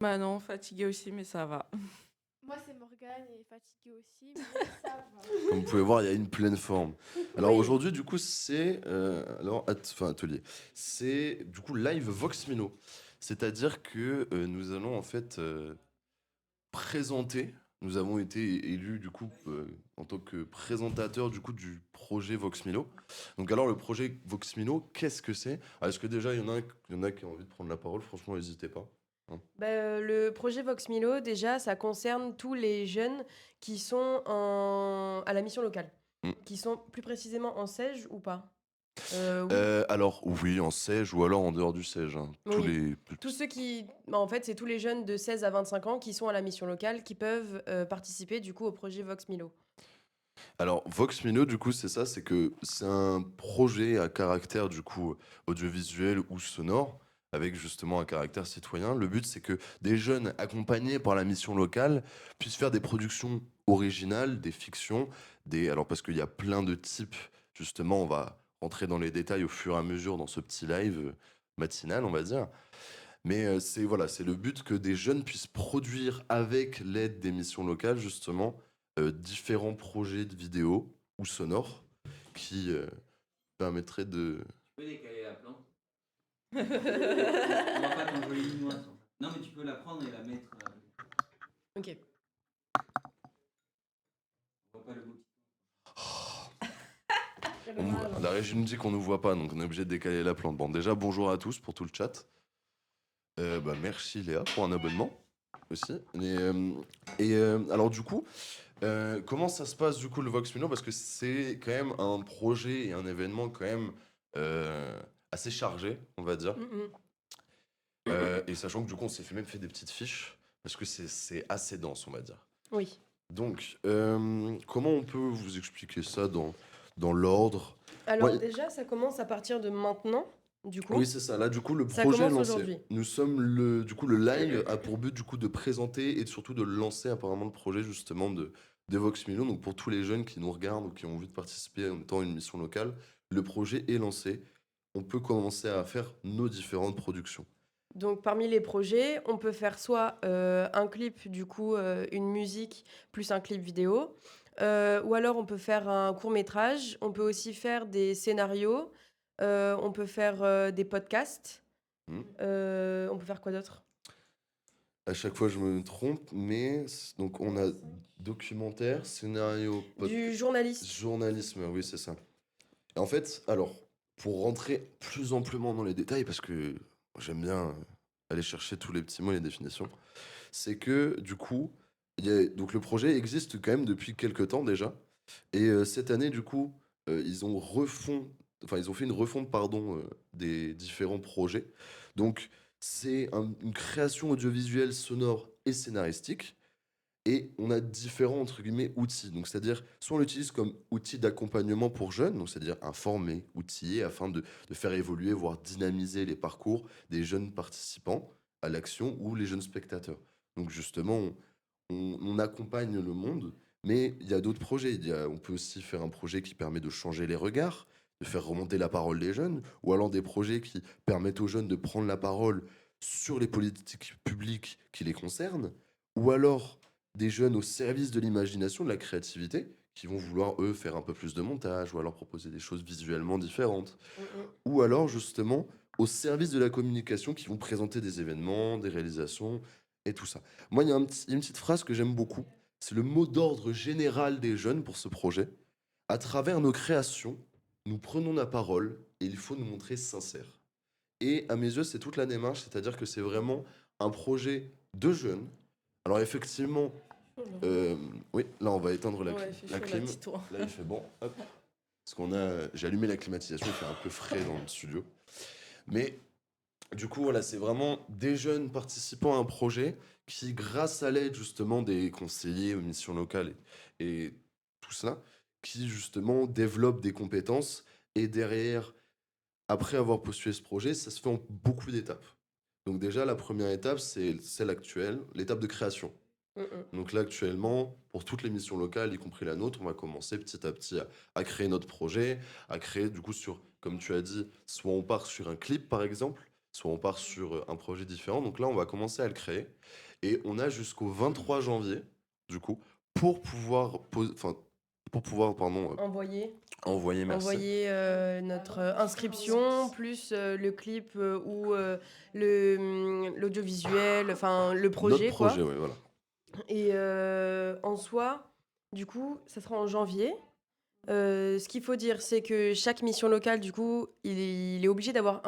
Bah non, fatiguée aussi, mais ça va. Moi, c'est Morgane et fatiguée aussi, mais ça va. Comme vous pouvez voir, il y a une pleine forme. Alors Oui. aujourd'hui, du coup, c'est atelier. C'est du coup live Vox Mino. C'est-à-dire que nous allons en fait présenter. Nous avons été élus du coup en tant que présentateurs du coup du projet Vox Milo. Donc alors le projet Vox Milo, qu'est-ce que c'est? Est-ce que déjà il y en a qui ont envie de prendre la parole? Franchement, n'hésitez pas. Hein. Le projet Vox Milo, déjà, ça concerne tous les jeunes qui sont à la mission locale, Mm. qui sont plus précisément en SEJ ou pas? Oui. Alors oui, en Sège ou alors en dehors du Sège. Hein. Oui. Tous ceux qui, en fait, c'est tous les jeunes de 16 à 25 ans qui sont à la mission locale qui peuvent participer du coup au projet Vox Milo. Alors, Vox Mino, du coup, c'est ça, c'est que c'est un projet à caractère, du coup, audiovisuel ou sonore, avec justement un caractère citoyen. Le but, c'est que des jeunes accompagnés par la mission locale puissent faire des productions originales, des fictions, alors parce qu'il y a plein de types, justement, on va rentrer dans les détails au fur et à mesure dans ce petit live matinal, on va dire. Mais c'est voilà, c'est le but que des jeunes puissent produire avec l'aide des missions locales, justement, différents projets de vidéos ou sonores qui permettraient de... Tu peux décaler la plante. On voit pas ton joli noix. Non, mais tu peux la prendre et la mettre. Ok. On voit pas le goût. La régie nous dit qu'on ne nous voit pas, donc on est obligé de décaler la plante. Bon, déjà, bonjour à tous pour tout le chat. Merci Léa pour un abonnement aussi. Alors du coup, comment ça se passe du coup le Vox Mino? Parce que c'est quand même un projet et un événement quand même assez chargé, on va dire. Et sachant que du coup on s'est même fait des petites fiches, parce que c'est assez dense, on va dire. Oui. Donc, comment on peut vous expliquer ça dans l'ordre? Alors Ouais. déjà, ça commence à partir de maintenant, du coup. Oui, c'est ça. Là, du coup, le Ça projet est commence lancé. aujourd'hui. Nous sommes du coup, le live a pour but, du coup, de présenter et surtout de lancer apparemment le projet, justement, de Vox Milo. Donc, pour tous les jeunes qui nous regardent ou qui ont envie de participer en étant une mission locale, le projet est lancé. On peut commencer à faire nos différentes productions. Donc parmi les projets, on peut faire soit un clip, du coup, une musique plus un clip vidéo, ou alors on peut faire un court métrage, on peut aussi faire des scénarios, on peut faire des podcasts, Hmm. on peut faire quoi d'autre? À chaque fois, je me trompe, mais donc on a documentaire, scénario, Du journaliste. journalisme, oui, c'est ça. Et en fait, alors, pour rentrer plus amplement dans les détails, parce que j'aime bien aller chercher tous les petits mots et les définitions, c'est que du coup, donc le projet existe quand même depuis quelques temps déjà. Et cette année, du coup, ils ont fait une refonte, pardon, des différents projets. Donc, c'est une création audiovisuelle, sonore et scénaristique. Et on a différents, entre guillemets, outils. Donc, c'est-à-dire, soit on l'utilise comme outil d'accompagnement pour jeunes, donc c'est-à-dire informer, outiller, afin de faire évoluer, voire dynamiser les parcours des jeunes participants à l'action ou les jeunes spectateurs. Donc, justement, on accompagne le monde, mais il y a d'autres projets. On peut aussi faire un projet qui permet de changer les regards, de faire remonter la parole des jeunes, ou alors des projets qui permettent aux jeunes de prendre la parole sur les politiques publiques qui les concernent, ou alors des jeunes au service de l'imagination, de la créativité, qui vont vouloir, eux, faire un peu plus de montage, ou alors proposer des choses visuellement différentes, ou alors justement au service de la communication, qui vont présenter des événements, des réalisations, et tout ça. Moi, il y a une petite phrase que j'aime beaucoup, c'est le mot d'ordre général des jeunes pour ce projet. À travers nos créations, nous prenons la parole, et il faut nous montrer sincères. Et à mes yeux, c'est toute la démarche, c'est-à-dire que c'est vraiment un projet de jeunes. Alors effectivement, euh, oui, là on va éteindre Ouais, il fait la chaud, là, clim. dis-toi. Là il fait bon, hop. Parce j'ai allumé la climatisation, il fait un peu frais dans le studio. Mais du coup, voilà, c'est vraiment des jeunes participant à un projet qui, grâce à l'aide justement des conseillers aux missions locales et tout cela, qui justement développent des compétences et derrière, après avoir postulé ce projet, ça se fait en beaucoup d'étapes. Donc déjà, la première étape, c'est celle actuelle, l'étape de création. Donc là, actuellement, pour toutes les missions locales, y compris la nôtre, on va commencer petit à petit à créer notre projet, à créer du coup sur, comme tu as dit, soit on part sur un clip par exemple, soit on part sur un projet différent. Donc là, on va commencer à le créer. Et on a jusqu'au 23 janvier, du coup, pour pouvoir, pardon, Envoyer, envoyer, merci. envoyer notre inscription, plus le clip ou l'audiovisuel, enfin le projet, Notre quoi. projet, oui, voilà. Et en soi, du coup, ça sera en janvier. Ce qu'il faut dire, c'est que chaque mission locale, du coup, il est obligé d'avoir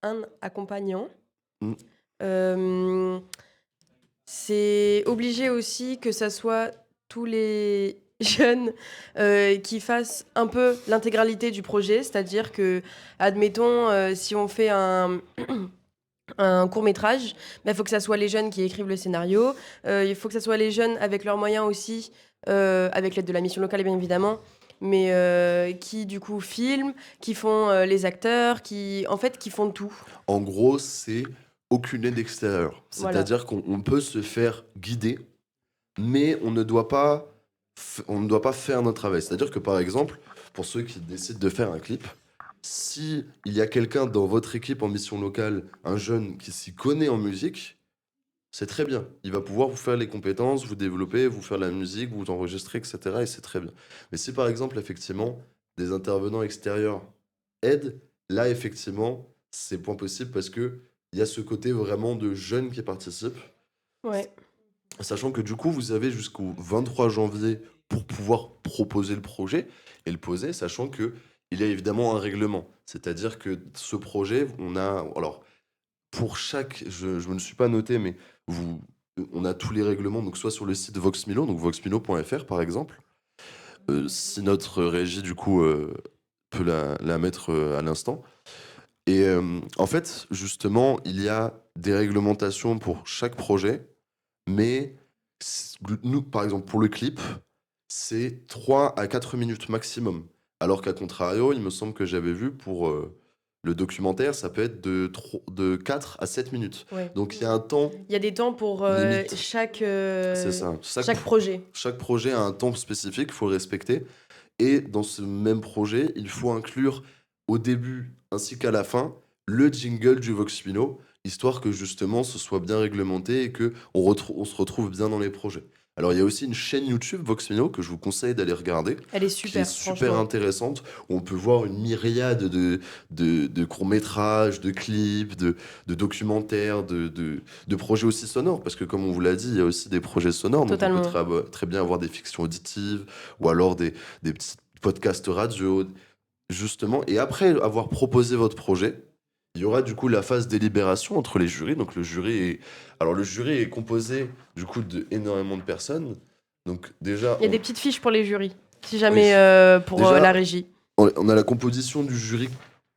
un accompagnant. Mm. Euh, c'est obligé aussi que ça soit tous les jeunes qui fassent un peu l'intégralité du projet. C'est-à-dire que, admettons, si on fait un court métrage, il faut que ça soit les jeunes qui écrivent le scénario. Il faut que ça soit les jeunes avec leurs moyens aussi, avec l'aide de la mission locale bien évidemment, mais qui du coup filment, qui font les acteurs, en fait qui font tout. En gros, c'est aucune aide extérieure. Voilà. C'est-à-dire qu'on peut se faire guider, mais on ne doit pas faire notre travail. C'est-à-dire que, par exemple, pour ceux qui décident de faire un clip, si il y a quelqu'un dans votre équipe en mission locale, un jeune qui s'y connaît en musique, c'est très bien. Il va pouvoir vous faire les compétences, vous développer, vous faire la musique, vous enregistrer, etc. Et c'est très bien. Mais si, par exemple, effectivement, des intervenants extérieurs aident, là, effectivement, c'est point possible parce que il y a ce côté vraiment de jeunes qui participent. Ouais. Sachant que du coup, vous avez jusqu'au 23 janvier pour pouvoir proposer le projet et le poser, sachant que il y a évidemment un règlement. C'est-à-dire que ce projet, on a... Alors, pour chaque... Je me le suis pas noté, mais on a tous les règlements, donc soit sur le site Voxmilo, donc voxmilo.fr par exemple. Si notre régie, du coup, peut la mettre à l'instant. Et en fait, justement, il y a des réglementations pour chaque projet, mais nous, par exemple, pour le clip, c'est 3 à 4 minutes maximum. Alors qu'à contrario, il me semble que j'avais vu pour le documentaire, ça peut être de 4 à 7 minutes. Ouais. Donc il y a un temps, Il y a des temps pour Limite. chaque c'est ça. chaque projet. Chaque projet a un temps spécifique, il faut le respecter. Et dans ce même projet, il faut inclure au début ainsi qu'à la fin le jingle du Voxmilo, histoire que justement ce soit bien réglementé et que on se retrouve bien dans les projets. Alors il y a aussi une chaîne YouTube Voxmilo que je vous conseille d'aller regarder, Elle est qui super, est super franchement. intéressante, où on peut voir une myriade de courts-métrages, de clips, de documentaires, de projets aussi sonores, parce que comme on vous l'a dit, il y a aussi des projets sonores, donc on peut Totalement. très bien avoir des fictions auditives, ou alors des petits podcasts radio, justement. Et après avoir proposé votre projet, il y aura du coup la phase délibération entre les jurys. Donc le jury est composé du coup de énormément de personnes. Donc déjà, Il y a des petites fiches pour les jurys, si jamais pour Déjà, la régie. on a la composition du jury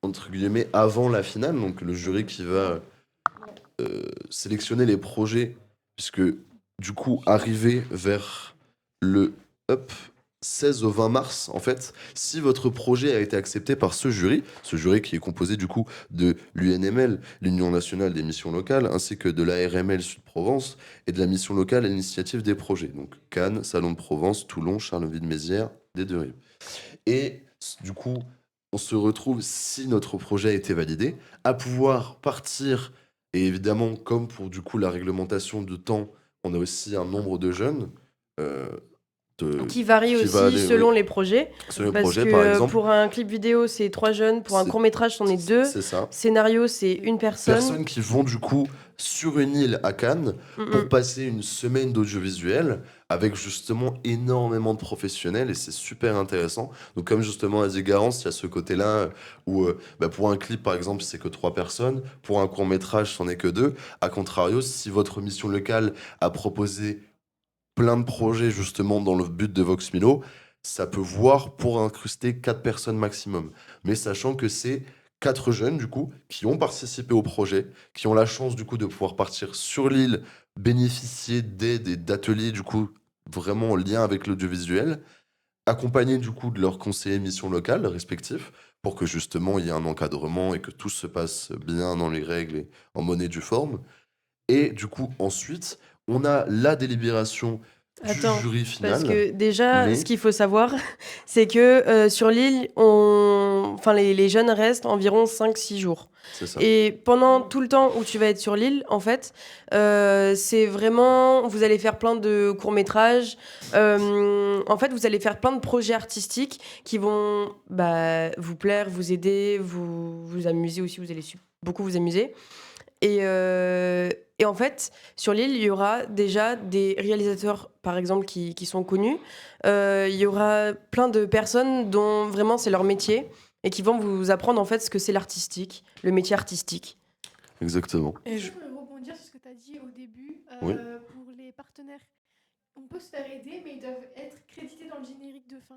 entre guillemets avant la finale. Donc le jury qui va sélectionner les projets, puisque du coup arriver vers le 16 au 20 mars, en fait, si votre projet a été accepté par ce jury qui est composé du coup de l'UNML, l'Union nationale des missions locales, ainsi que de l'ARML Sud-Provence et de la mission locale à l'initiative des projets, donc Cannes, Salon de Provence, Toulon, Charleville-Mézières, des deux rives. Et du coup, on se retrouve, si notre projet a été validé, à pouvoir partir, et évidemment, comme pour du coup la réglementation de temps, on a aussi un nombre de jeunes. Qui varie qui aussi va aller, selon oui, les projets. sur le Parce projet, que par exemple. pour un clip vidéo, c'est 3 jeunes. Pour un C'est- court-métrage, c'en est 2. C'est ça. Scénario, c'est une personne. Personnes qui vont du coup sur une île à Cannes pour passer une semaine d'audiovisuel avec justement énormément de professionnels et c'est super intéressant. Donc comme justement a dit Garance, il y a ce côté-là où pour un clip par exemple c'est que 3 personnes, pour un court-métrage c'en est que 2. A contrario, si votre mission locale a proposé plein de projets justement dans le but de Voxmilo, ça peut voir pour incruster 4 personnes maximum. Mais sachant que c'est 4 jeunes du coup qui ont participé au projet, qui ont la chance du coup de pouvoir partir sur l'île, bénéficier d'aide et d'ateliers du coup vraiment en lien avec l'audiovisuel, accompagnés du coup de leurs conseillers mission locale respectifs pour que justement il y ait un encadrement et que tout se passe bien dans les règles et en monnaie due forme. Et du coup ensuite on a la délibération du Attends, jury parce final. que déjà, mais- ce qu'il faut savoir, c'est que sur l'île, enfin, les jeunes restent environ 5-6 jours. C'est ça. Et pendant tout le temps où tu vas être sur l'île, en fait, c'est vraiment. Vous allez faire plein de courts-métrages. En fait, vous allez faire plein de projets artistiques qui vont vous plaire, vous aider, vous amuser aussi. Vous allez beaucoup vous amuser. Et en fait, sur l'île, il y aura déjà des réalisateurs, par exemple, qui sont connus. Il y aura plein de personnes dont vraiment c'est leur métier et qui vont vous apprendre en fait ce que c'est l'artistique, le métier artistique. Exactement. Et Je je- peux rebondir sur ce que tu as dit au début. Oui. Pour les partenaires, on peut se faire aider, mais ils doivent être crédités dans le générique de fin.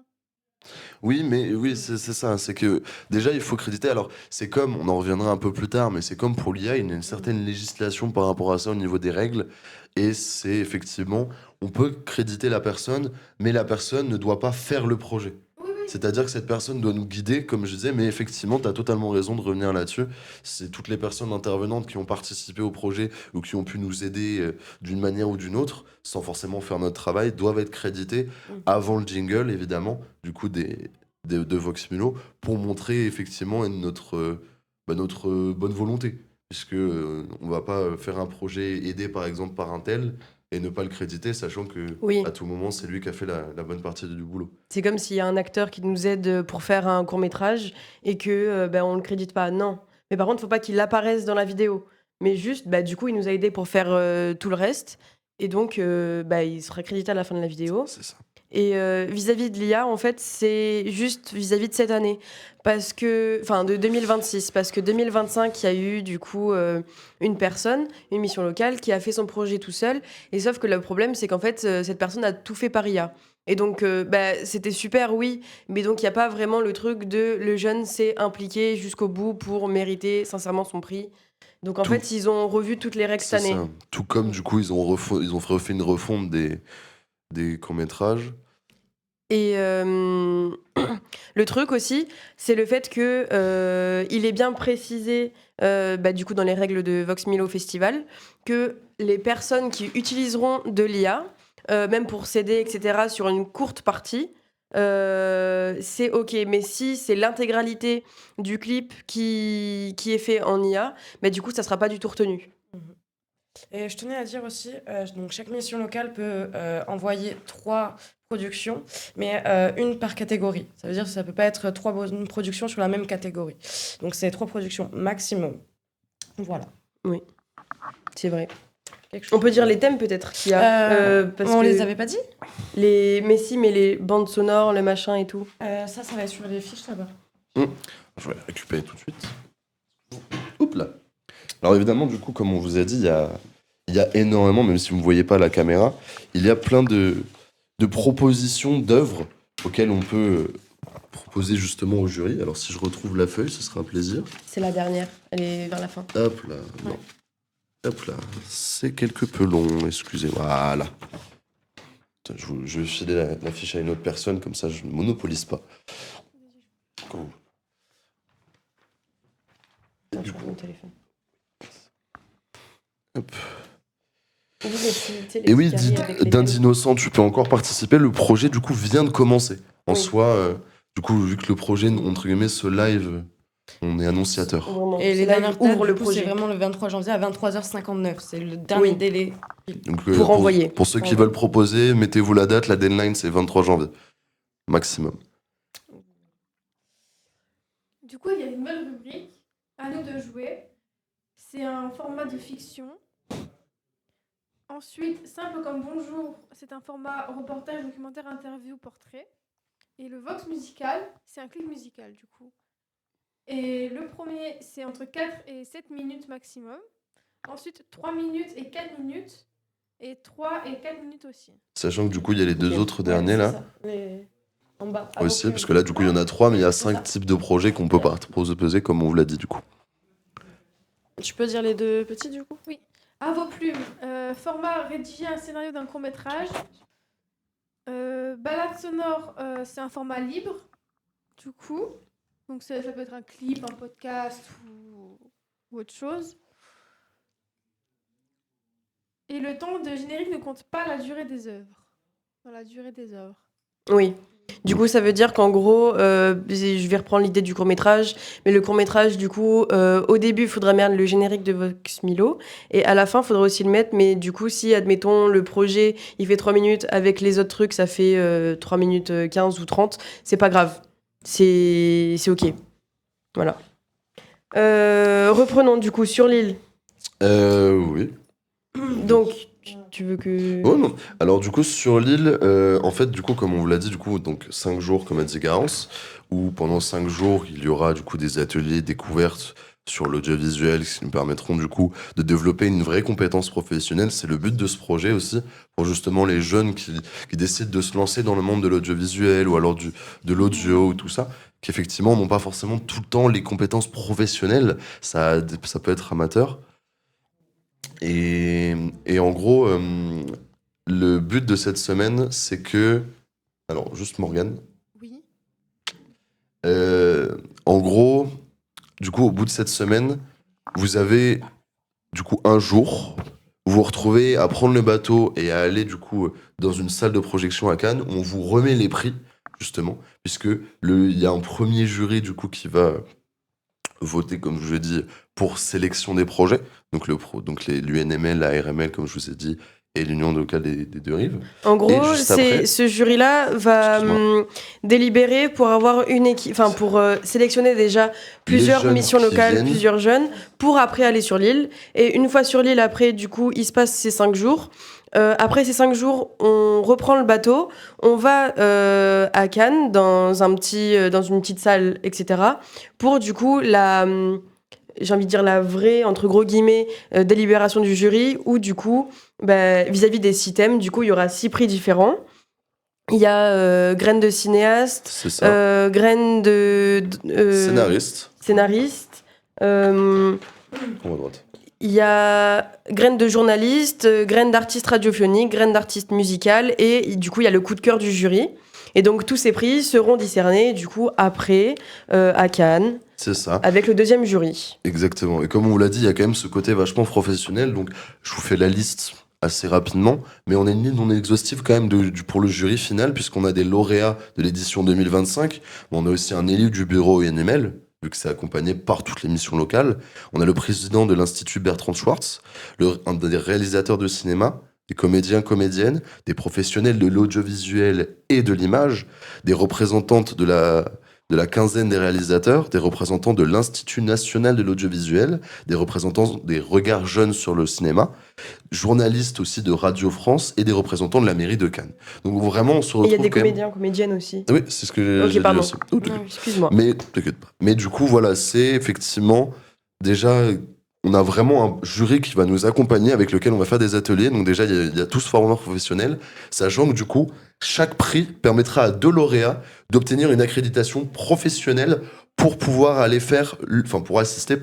Oui, mais oui, c'est ça. C'est que déjà, il faut créditer. Alors, c'est comme, on en reviendra un peu plus tard, mais c'est comme pour l'IA, il y a une certaine législation par rapport à ça au niveau des règles. Et c'est effectivement, on peut créditer la personne, mais la personne ne doit pas faire le projet. Oui, oui. C'est-à-dire que cette personne doit nous guider, comme je disais, mais effectivement, tu as totalement raison de revenir là-dessus. C'est toutes les personnes intervenantes qui ont participé au projet ou qui ont pu nous aider d'une manière ou d'une autre, sans forcément faire notre travail, doivent être créditées avant le jingle, évidemment, du coup, de Vox Milo, pour montrer effectivement notre bonne volonté. Puisque on va pas faire un projet aidé, par exemple, par un tel et ne pas le créditer, sachant que Oui. à tout moment, c'est lui qui a fait la bonne partie du boulot. C'est comme s'il y a un acteur qui nous aide pour faire un court-métrage et que on le crédite pas. Non. Mais par contre, il faut pas qu'il apparaisse dans la vidéo. Mais juste, du coup, il nous a aidé pour faire tout le reste. Et donc, il sera crédité à la fin de la vidéo. C'est ça. Et vis-à-vis de l'IA, en fait, c'est juste vis-à-vis de cette année. De 2026. Parce que 2025, il y a eu du coup une mission locale, qui a fait son projet tout seul. Et sauf que le problème, c'est qu'en fait, cette personne a tout fait par IA. Et donc, c'était super, oui. Mais donc, il n'y a pas vraiment le truc de le jeune s'est impliqué jusqu'au bout pour mériter sincèrement son prix. Donc, en Tout- fait, ils ont revu toutes les règles cette C'est année. ça. Tout comme du coup, ils ont refait une refonte des courts-métrages. Et le truc aussi, c'est le fait que il est bien précisé, du coup, dans les règles de Vox Milo Festival, que les personnes qui utiliseront de l'IA, même pour s'aider, etc., sur une courte partie, c'est OK. Mais si c'est l'intégralité du clip qui est fait en IA, du coup, ça sera pas du tout retenu. Et je tenais à dire aussi, donc chaque mission locale peut envoyer 3 productions, mais une par catégorie. Ça veut dire que ça peut pas être 3 productions sur la même catégorie. Donc c'est 3 productions maximum. Voilà. C'est vrai. Quelque On chose. peut dire les thèmes peut-être qu'il y a. Parce on que les avait pas dit Mais si, mais les bandes sonores, le machin et tout. Ça va être sur les fiches là-bas. Je vais récupérer tout de suite. Oups là. Alors évidemment, du coup, comme on vous a dit, il y a énormément, même si vous ne voyez pas la caméra, il y a plein de propositions d'œuvres auxquelles on peut proposer justement au jury. Alors si je retrouve la feuille, ce sera un plaisir. C'est la dernière, elle est vers la fin. Hop là, non. Hop là, c'est quelque peu long, excusez-moi. Voilà. Attends, je vais filer la fiche à une autre personne, comme ça je ne monopolise pas. Quand- Et du coup, Mon téléphone. hop. Oui, mais tu sais, les Et oui, petits carrés avec les d'un thèmes. d'innocent, tu peux encore participer. Le projet, du coup, vient de commencer. En Oui. soi, du coup, vu que le projet, entre guillemets, se live, on est annonciateur. Vraiment. Et les C'est là dernières qu'ils dates, ouvrent du le coup, c'est projet. vraiment le 23 janvier à 23h59. C'est le dernier Oui. délai. Donc, Pour envoyer. Pour ceux qui Envoyer. veulent proposer, mettez-vous la date. La deadline, c'est 23 janvier. Maximum. Du coup, il y a une nouvelle rubrique, à nous de jouer. C'est un format de fiction. Ensuite, simple comme bonjour, c'est un format reportage, documentaire, interview, portrait. Et le Vox musical, c'est un clip musical du coup. Et le premier, c'est entre 4 et 7 minutes maximum. Ensuite, 3 minutes et 4 minutes. Et 3 et 4 minutes aussi. Sachant que du coup, il y a les deux Ok. autres derniers Ouais, là c'est ça. En bas. aussi, Avant parce que là, du coup, il y en a 3, mais il y a 5 types de projets qu'on peut proposer, comme on vous l'a dit, du coup. Tu peux dire les 2 petits du coup À vos plumes, format rédiger un scénario d'un court-métrage. Balade sonore, c'est un format libre, du coup. Donc ça peut être un clip, un podcast ou autre chose. Et le temps de générique ne compte pas la durée des œuvres. Dans la durée des œuvres. Oui. Du coup, ça veut dire qu'en gros, je vais reprendre l'idée du court-métrage, mais le court-métrage, du coup, au début, il faudra mettre le générique de Vox Milo, et à la fin, il faudra aussi le mettre, mais du coup, si, admettons, le projet, il fait 3 minutes, avec les autres trucs, ça fait 3 minutes 15 ou 30, c'est pas grave. C'est OK. Voilà. Reprenons, du coup, sur l'île. Oui. Donc, tu veux que... Oh non. Alors du coup sur l'île, en fait du coup comme on vous l'a dit du coup donc 5 jours comme a dit Garance, où pendant 5 jours il y aura du coup des ateliers découvertes sur l'audiovisuel qui nous permettront du coup de développer une vraie compétence professionnelle. C'est le but de ce projet aussi pour justement les jeunes qui décident de se lancer dans le monde de l'audiovisuel ou alors de l'audio ou tout ça, qui effectivement n'ont pas forcément tout le temps les compétences professionnelles. Ça peut être amateur. Et en gros, le but de cette semaine, c'est que... Alors, juste Morgane. Oui. En gros, du coup, au bout de cette semaine, vous avez du coup un jour, vous vous retrouvez à prendre le bateau et à aller du coup dans une salle de projection à Cannes où on vous remet les prix, justement, puisque il y a un premier jury du coup qui va voter, comme je vous ai dit, pour sélection des projets. Donc, l'UNML, la RML, comme je vous ai dit, et l'Union locale des deux rives. En gros, juste après- ce jury-là va Excuse-moi. délibérer pour avoir une équipe, enfin pour sélectionner déjà plusieurs jeunes missions qui locales, viennent. plusieurs jeunes, pour après aller sur l'île. Et une fois sur l'île, après, du coup, il se passe ces 5 jours. Après ces 5 jours, on reprend le bateau, on va à Cannes dans une petite salle, etc. Pour du coup j'ai envie de dire la vraie, entre gros guillemets, délibération du jury, où du coup, vis-à-vis des 6 thèmes, du coup, il y aura 6 prix différents. Il y a graines de cinéaste, C'est ça. graines de Scénariste. euh, On va à droite. il y a graines de journaliste, graines d'artiste radiophonique, graines d'artiste musical, et du coup, il y a le coup de cœur du jury. Et donc, tous ces prix seront discernés, du coup, après, à Cannes, C'est ça. avec le deuxième jury. Exactement. Et comme on vous l'a dit, il y a quand même ce côté vachement professionnel. Donc, je vous fais la liste assez rapidement, mais on a une liste non exhaustive quand même pour le jury final, puisqu'on a des lauréats de l'édition 2025. Mais on a aussi un élu du bureau UNML, vu que c'est accompagné par toutes les missions locales. On a le président de l'Institut Bertrand Schwartz, un des réalisateurs de cinéma, des comédiens, comédiennes, des professionnels de l'audiovisuel et de l'image, des représentantes de la quinzaine des réalisateurs, des représentants de l'Institut national de l'audiovisuel, des représentants des regards jeunes sur le cinéma, journalistes aussi de Radio France et des représentants de la mairie de Cannes. Donc vraiment, on se Et il y retrouve a des quand même... comédiens, comédiennes aussi. Oui, c'est ce que Ok, j'ai dit pardon. aussi. Oh, t'inquiète. Non, excuse-moi. Mais t'inquiète pas. Mais du coup, voilà, c'est effectivement déjà, on a vraiment un jury qui va nous accompagner, avec lequel on va faire des ateliers. Donc déjà, il y a tout ce format professionnel, sachant que du coup, chaque prix permettra à 2 lauréats d'obtenir une accréditation professionnelle pour pouvoir pour assister,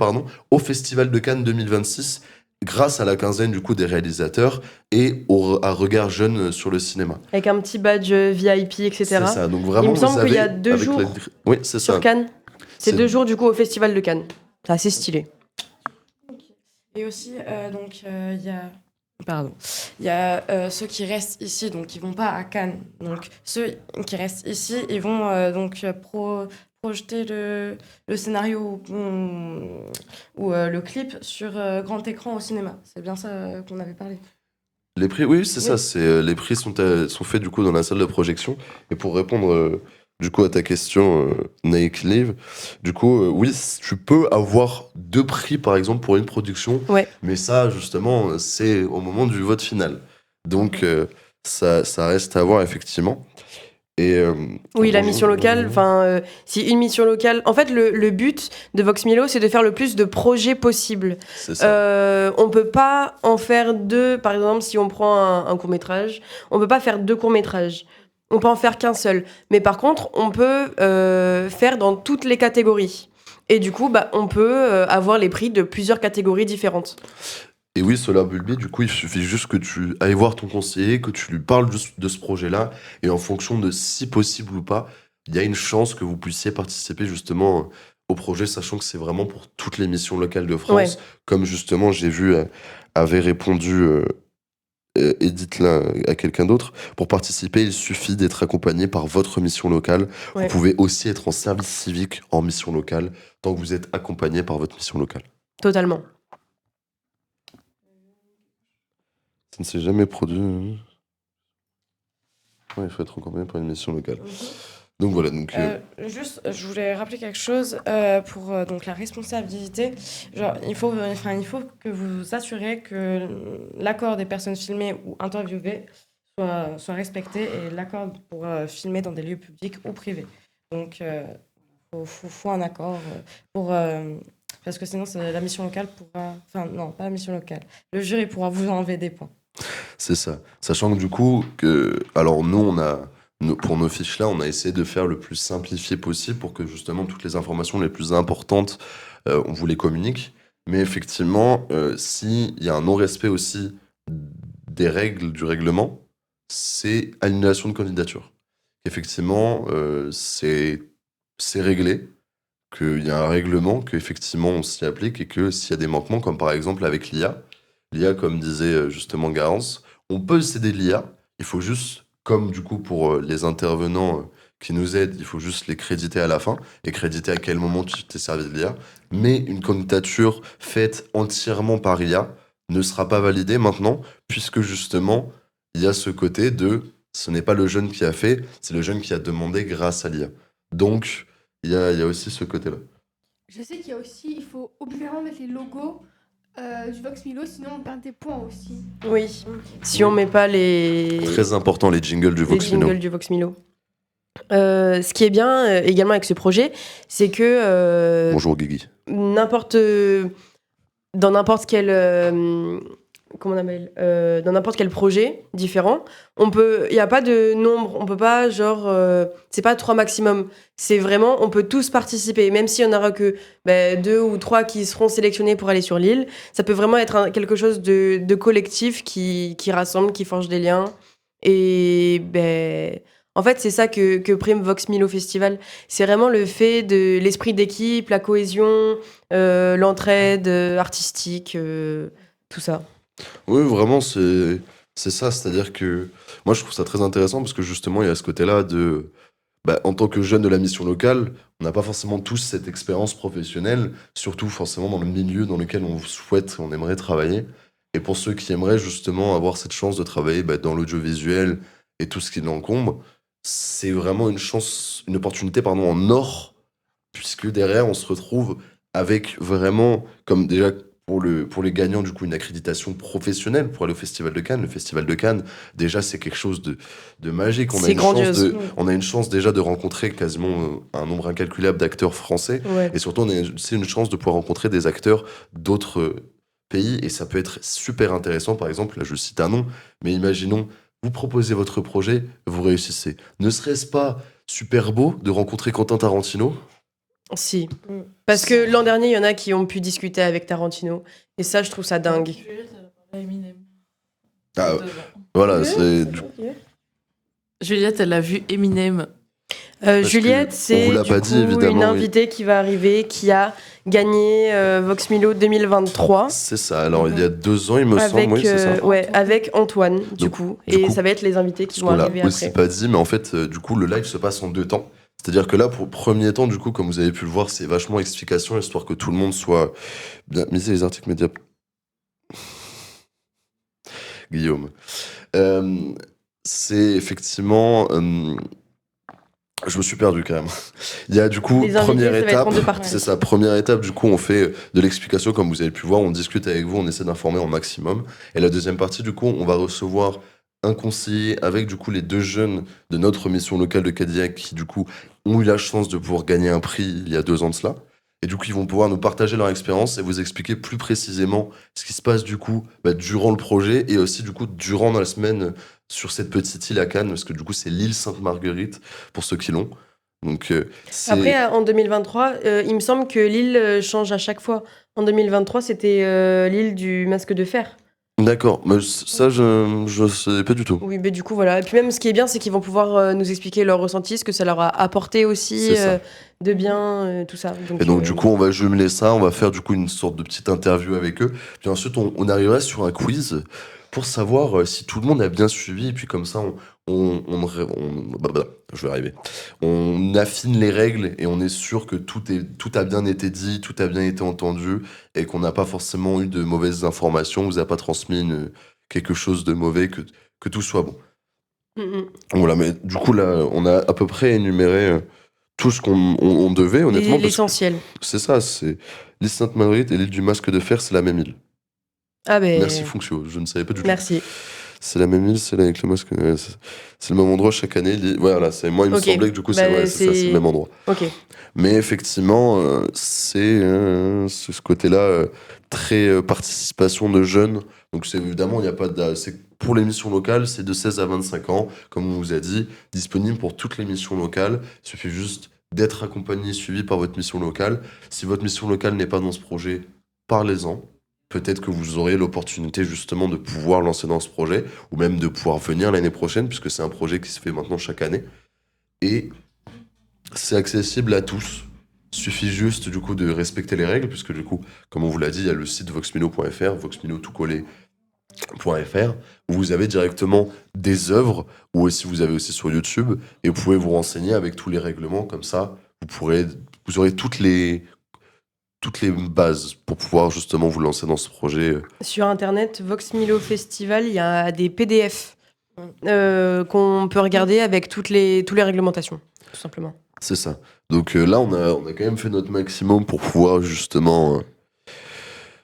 au Festival de Cannes 2026, grâce à la quinzaine du coup des réalisateurs et à Regard Jeune sur le cinéma. Avec un petit badge VIP, etc. C'est ça. Donc vraiment, Il me semble vous qu'il y a avez, 2 avec jours Oui, c'est sur ça. Cannes. C'est C'est- 2 jours du coup au Festival de Cannes. C'est assez stylé. Et aussi, il y a... Pardon. Il y a ceux qui restent ici, donc ils vont pas à Cannes. Donc ceux qui restent ici, ils vont projeter le scénario ou le clip sur grand écran au cinéma. C'est bien ça qu'on avait parlé. Les prix, oui, c'est ça. Oui. Les prix sont faits du coup dans la salle de projection. Et pour répondre du coup à ta question, Nike Live, du coup, oui, tu peux avoir 2 prix par exemple pour une production. Ouais. Mais ça, justement, c'est au moment du vote final. Donc, ça reste à voir effectivement. Et, Oui, la bonjour, mission locale, bonjour. si une mission locale... En fait, le but de Vox Milo, c'est de faire le plus de projets possible. C'est ça. On peut pas en faire 2, par exemple, si on prend un court-métrage, on peut pas faire 2 courts-métrages. On peut en faire qu'un seul. Mais par contre, on peut faire dans toutes les catégories. Et du coup, on peut avoir les prix de plusieurs catégories différentes. Et oui, Solar Bulby, du coup, il suffit juste que tu ailles voir ton conseiller, que tu lui parles juste de ce projet-là, et en fonction de si possible ou pas, il y a une chance que vous puissiez participer justement au projet, sachant que c'est vraiment pour toutes les missions locales de France. Ouais. Comme justement, j'ai vu, avait répondu Edith-là à quelqu'un d'autre. Pour participer, il suffit d'être accompagné par votre mission locale. Vous Ouais. pouvez aussi être en service civique en mission locale, tant que vous êtes accompagné par votre mission locale. Totalement. Ça ne s'est jamais produit. Ouais, il faut être accompagné par une mission locale. Donc voilà, donc Juste, je voulais rappeler quelque chose pour donc la responsabilité. Genre, il faut que vous vous assurez que l'accord des personnes filmées ou interviewées soit respecté et l'accord pour filmer dans des lieux publics ou privés. Donc, faut un accord parce que sinon, la mission locale pourra... Enfin, non, pas la mission locale. Le jury pourra vous enlever des points. c'est ça. Sachant que du coup, alors nous, pour nos fiches là, on a essayé de faire le plus simplifié possible pour que justement toutes les informations les plus importantes, on vous les communique. Mais effectivement, s'il y a un non-respect aussi des règles du règlement, c'est annulation de candidature. Effectivement, c'est réglé, qu'il y a un règlement, qu'effectivement on s'y applique et que s'il y a des manquements, comme par exemple avec l'IA, comme disait justement Garance, on peut céder de l'IA, il faut juste, comme du coup pour les intervenants qui nous aident, il faut juste les créditer à la fin et créditer à quel moment tu t'es servi de l'IA. Mais une candidature faite entièrement par IA ne sera pas validée maintenant, puisque justement, il y a ce côté de ce n'est pas le jeune qui a fait, c'est le jeune qui a demandé grâce à l'IA. Donc, il y a aussi ce côté-là. Je sais qu'il y a aussi, il faut obligatoirement mettre les logos du Vox Milo, sinon on perd des points aussi. Oui. Si on met pas les Très important, les jingles du les Vox Milo. jingles du Vox Milo. Ce qui est bien également avec ce projet, c'est que Bonjour Guigui. dans n'importe quel comment on appelle dans n'importe quel projet différent, il y a pas de nombre, on peut pas genre c'est pas 3 maximum, c'est vraiment on peut tous participer, même s'il y en aura que 2 ou 3 qui seront sélectionnés pour aller sur l'île, ça peut vraiment être quelque chose de collectif qui rassemble, qui forge des liens et en fait, c'est ça que prime Vox Milo Festival. C'est vraiment le fait de l'esprit d'équipe, la cohésion, l'entraide artistique, tout ça. Oui, vraiment, c'est ça. C'est-à-dire que moi, je trouve ça très intéressant parce que justement, il y a ce côté-là de. En tant que jeune de la mission locale, on n'a pas forcément tous cette expérience professionnelle, surtout forcément dans le milieu dans lequel on souhaite, on aimerait travailler. Et pour ceux qui aimeraient justement avoir cette chance de travailler dans l'audiovisuel et tout ce qui l'encombre, c'est vraiment une opportunité pardon, en or, puisque derrière, on se retrouve avec vraiment, comme déjà pour les gagnants, du coup, une accréditation professionnelle pour aller au Festival de Cannes. Le Festival de Cannes, déjà, c'est quelque chose de magique. C'est grandiose. On a une chance déjà de rencontrer quasiment un nombre incalculable d'acteurs français. Ouais. Et surtout, on a aussi une chance de pouvoir rencontrer des acteurs d'autres pays. Et ça peut être super intéressant. Par exemple, là, je cite un nom, mais imaginons, vous proposez votre projet, vous réussissez. Ne serait-ce pas super beau de rencontrer Quentin Tarantino ? Si. Parce que l'an dernier, il y en a qui ont pu discuter avec Tarantino. Et ça, je trouve ça dingue. Juliette, elle a parlé à Eminem. Ah, Devant. voilà, c'est... Juliette, elle a vu Eminem. Juliette, on c'est vous l'a du pas coup dit, évidemment, une oui. invitée qui va arriver, qui a gagné Vox Milo 2023. C'est ça. Alors, il y a 2 ans, il me semble, oui, c'est ça. Avec Antoine, du Donc, coup. du Et coup, ça va être les invités qui Ce vont qu'on l'a arriver aussi après. pas dit, mais en fait, du coup, le live se passe en 2 temps. C'est-à-dire que là, pour le premier temps, du coup, comme vous avez pu le voir, c'est vachement explication, histoire que tout le monde soit bien. Misez les articles médias. Guillaume. C'est effectivement. Je me suis perdu quand même. Il y a du coup, Les invités, première ça va être étape. en 2 parties. C'est ça, première étape, du coup, on fait de l'explication, comme vous avez pu voir, on discute avec vous, on essaie d'informer au maximum. Et la deuxième partie, du coup, on va recevoir un conseiller avec, du coup, les 2 jeunes de notre mission locale de Cadillac qui, du coup, ont eu la chance de pouvoir gagner un prix il y a 2 ans de cela. Et du coup, ils vont pouvoir nous partager leur expérience et vous expliquer plus précisément ce qui se passe, du coup, durant le projet et aussi, du coup, durant la semaine sur cette petite île à Cannes, parce que, du coup, c'est l'île Sainte-Marguerite, pour ceux qui l'ont. Donc, c'est... Après, en 2023, il me semble que l'île change à chaque fois. En 2023, c'était l'île du masque de fer. D'accord, mais ça, je sais pas du tout. Oui, mais du coup, voilà. Et puis même, ce qui est bien, c'est qu'ils vont pouvoir nous expliquer leur ressenti, ce que ça leur a apporté aussi C'est ça. de bien, tout ça. Et donc, du coup, on va jumeler ça, on va faire, du coup, une sorte de petite interview avec eux. Puis ensuite, on arrivera sur un quiz pour savoir si tout le monde a bien suivi. Et puis comme ça, je vais arriver. On affine les règles et on est sûr que tout a bien été dit, tout a bien été entendu et qu'on n'a pas forcément eu de mauvaises informations, on vous a pas transmis quelque chose de mauvais, que tout soit bon. Voilà, mais du coup, là, on a à peu près énuméré tout ce qu'on devait, honnêtement. parce que L'essentiel. C'est ça, c'est l'île Sainte-Marguerite et l'île du Masque de Fer, c'est la même île. Ah ben. Merci Fonction, je ne savais pas du tout. Merci. C'est la même île, c'est là avec le masque. C'est le même endroit chaque année. Voilà, moi, il me Ok. semblait que du coup, Bah, c'est ça, c'est le même endroit. Ok. Mais effectivement, c'est ce côté-là, très participation de jeunes. Donc, évidemment, il n'y a pas c'est pour les missions locales, c'est de 16 à 25 ans, comme on vous a dit, disponible pour toutes les missions locales. Il suffit juste d'être accompagné, suivi par votre mission locale. Si votre mission locale n'est pas dans ce projet, parlez-en. Peut-être que vous aurez l'opportunité justement de pouvoir lancer dans ce projet, ou même de pouvoir venir l'année prochaine, puisque c'est un projet qui se fait maintenant chaque année. Et c'est accessible à tous. Il suffit juste du coup de respecter les règles, puisque du coup, comme on vous l'a dit, il y a le site voxmilo.fr, voxmilo.fr, où vous avez directement des œuvres, ou aussi vous avez aussi sur YouTube, et vous pouvez vous renseigner avec tous les règlements, comme ça, vous aurez toutes les bases pour pouvoir justement vous lancer dans ce projet. Sur internet, Vox Milo Festival, il y a des PDF qu'on peut regarder avec toutes les réglementations, tout simplement. C'est ça. Donc là, on a quand même fait notre maximum pour pouvoir justement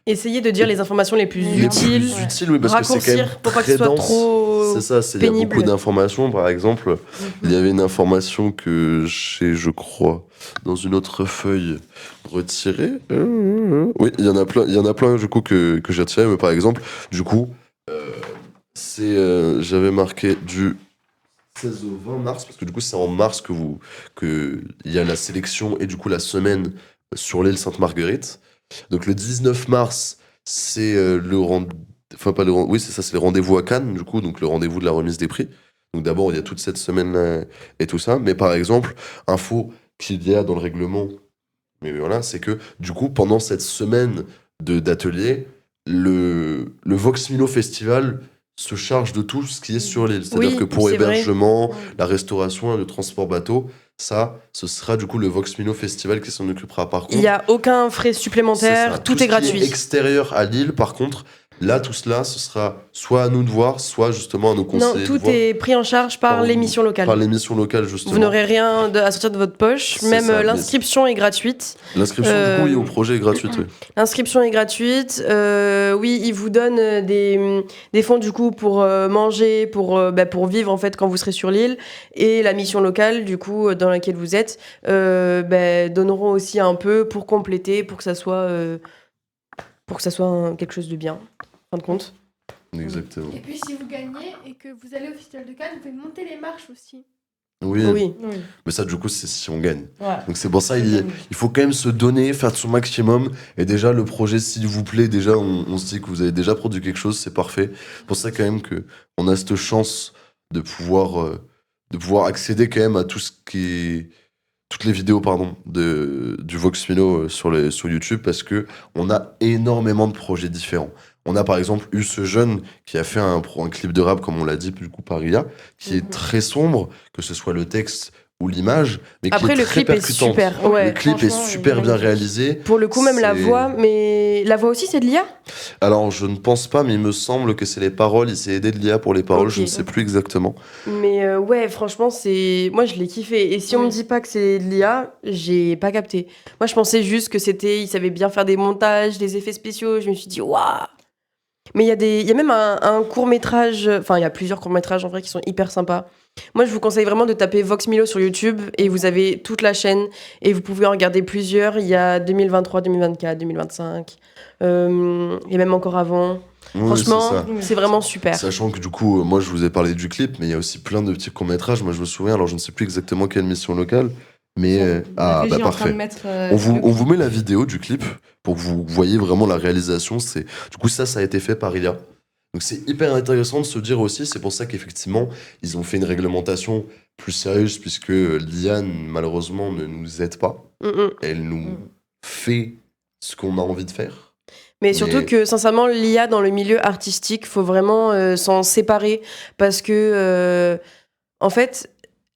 Essayer de dire les informations les plus les utiles, plus utiles, oui, parce que c'est quand même raccourcir pour pas que ce très soit dense. trop C'est ça, il y a pénible. beaucoup d'informations. Par exemple, il y avait une information que j'ai, je crois, dans une autre feuille retirée. Oui, il y en a plein du coup que j'ai retiré. Mais par exemple, du coup, j'avais marqué du 16 au 20 mars, parce que du coup, c'est en mars que il y a la sélection et du coup la semaine sur l'île Sainte-Marguerite. Donc le 19 mars, c'est le rendez-vous. Enfin, pas le rendez-vous. Oui, c'est ça, c'est le rendez-vous à Cannes, du coup, donc le rendez-vous de la remise des prix. Donc d'abord, il y a toute cette semaine-là et tout ça. Mais par exemple, info qu'il y a dans le règlement, mais voilà, c'est que du coup, pendant cette semaine d'atelier, le Vox Milo Festival se charge de tout ce qui est sur l'île. C'est-à-dire Oui, que pour c'est vrai. l'hébergement, la restauration et le transport bateau, ça, ce sera du coup le Vox Milo Festival qui s'en occupera. Par contre, Il n'y a aucun frais c'est supplémentaire, ça. tout ce est qui gratuit. extérieur à l'île, par contre, là, tout cela, ce sera soit à nous de voir, soit justement à nos Non, conseillers de tout voir est pris en charge par les missions locales. par les missions locales, justement. Vous n'aurez rien à sortir de votre poche. C'est Même ça, mais l'inscription est gratuite. L'inscription, du coup, oui, au projet est gratuite. Oui. L'inscription est gratuite. Oui, ils vous donnent des fonds du coup pour manger, pour vivre en fait quand vous serez sur l'île. Et la mission locale du coup dans laquelle vous êtes donneront aussi un peu pour compléter, pour que ça soit quelque chose de bien. En fin de compte. Exactement. Et puis si vous gagnez et que vous allez au Festival de Cannes, vous pouvez monter les marches aussi. Oui. Oui. Mais ça, du coup, c'est si on gagne. Ouais. Donc c'est pour ça il faut quand même se donner, faire de son maximum. Et déjà, le projet, s'il vous plaît, déjà, on se dit que vous avez déjà produit quelque chose, c'est parfait. C'est pour ça quand même qu'on a cette chance de pouvoir accéder quand même à tout ce qui est... toutes les vidéos du Vox Milo sur YouTube, parce que on a énormément de projets différents. On a par exemple eu ce jeune qui a fait un clip de rap, comme on l'a dit, du coup par IA, qui est très sombre, que ce soit le texte ou l'image, mais Après, qui est le très clip est percutante. super. Ouais. Le clip est Franchement, super il est bien magnifique. réalisé. Pour le coup, même la C'est- voix, mais la voix aussi, c'est de l'IA? Alors, je ne pense pas, mais il me semble que c'est les paroles. Il s'est aidé de l'IA pour les paroles, je Ok. ne sais plus exactement. Mais ouais, franchement, moi je l'ai kiffé. Et si on me dit pas que c'est de l'IA, j'ai pas capté. Moi, je pensais juste que ils savaient bien faire des montages, des effets spéciaux. Je me suis dit, waouh! Mais il y a même un court-métrage, enfin, il y a plusieurs courts-métrages en vrai qui sont hyper sympas. Moi, je vous conseille vraiment de taper Vox Milo sur YouTube et vous avez toute la chaîne et vous pouvez en regarder plusieurs. Il y a 2023, 2024, 2025, il y a même encore avant. Oui, Franchement, c'est ça. c'est vraiment super. Sachant que du coup, moi je vous ai parlé du clip, mais il y a aussi plein de petits courts-métrages. Moi je me souviens, alors je ne sais plus exactement quelle mission locale, mais La régie est en train de parfait. mettre, On vous met la vidéo du clip pour que vous voyez vraiment la réalisation. Du coup, ça a été fait par IA. Donc c'est hyper intéressant de se dire aussi, c'est pour ça qu'effectivement, ils ont fait une réglementation plus sérieuse, puisque l'IA, malheureusement, ne nous aide pas. Mm, mm. Elle nous fait ce qu'on a envie de faire. Mais surtout Mais que, sincèrement, l'IA dans le milieu artistique, faut vraiment s'en séparer parce que, en fait,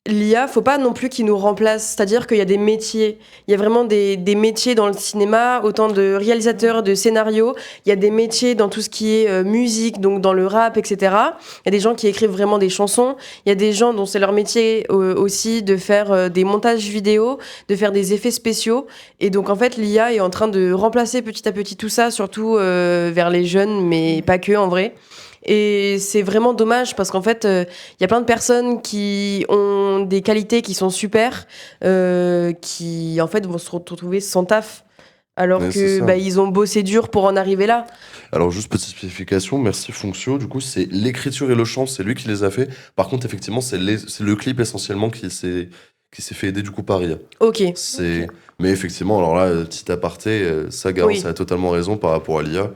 l'IA, faut pas non plus qu'il nous remplace. C'est-à-dire qu'il y a des métiers. Il y a vraiment des métiers dans le cinéma, autant de réalisateurs, de scénarios. Il y a des métiers dans tout ce qui est musique, donc dans le rap, etc. Il y a des gens qui écrivent vraiment des chansons. Il y a des gens dont c'est leur métier aussi de faire des montages vidéo, de faire des effets spéciaux. Et donc, en fait, l'IA est en train de remplacer petit à petit tout ça, surtout vers les jeunes, mais pas que en vrai. Et c'est vraiment dommage parce qu'en fait, il y a plein de personnes qui ont des qualités qui sont super, qui en fait vont se retrouver sans taf, alors Ouais, c'est que ça. ils ont bossé dur pour en arriver là. Alors, juste petite spécification, merci Fonxio. Du coup, c'est l'écriture et le chant, c'est lui qui les a fait. Par contre, effectivement, c'est le clip essentiellement qui s'est fait aider du coup par IA. Ok, C'est... Mais effectivement, alors là, petit aparté, ça, Garance Oui. a totalement raison par rapport à l'IA.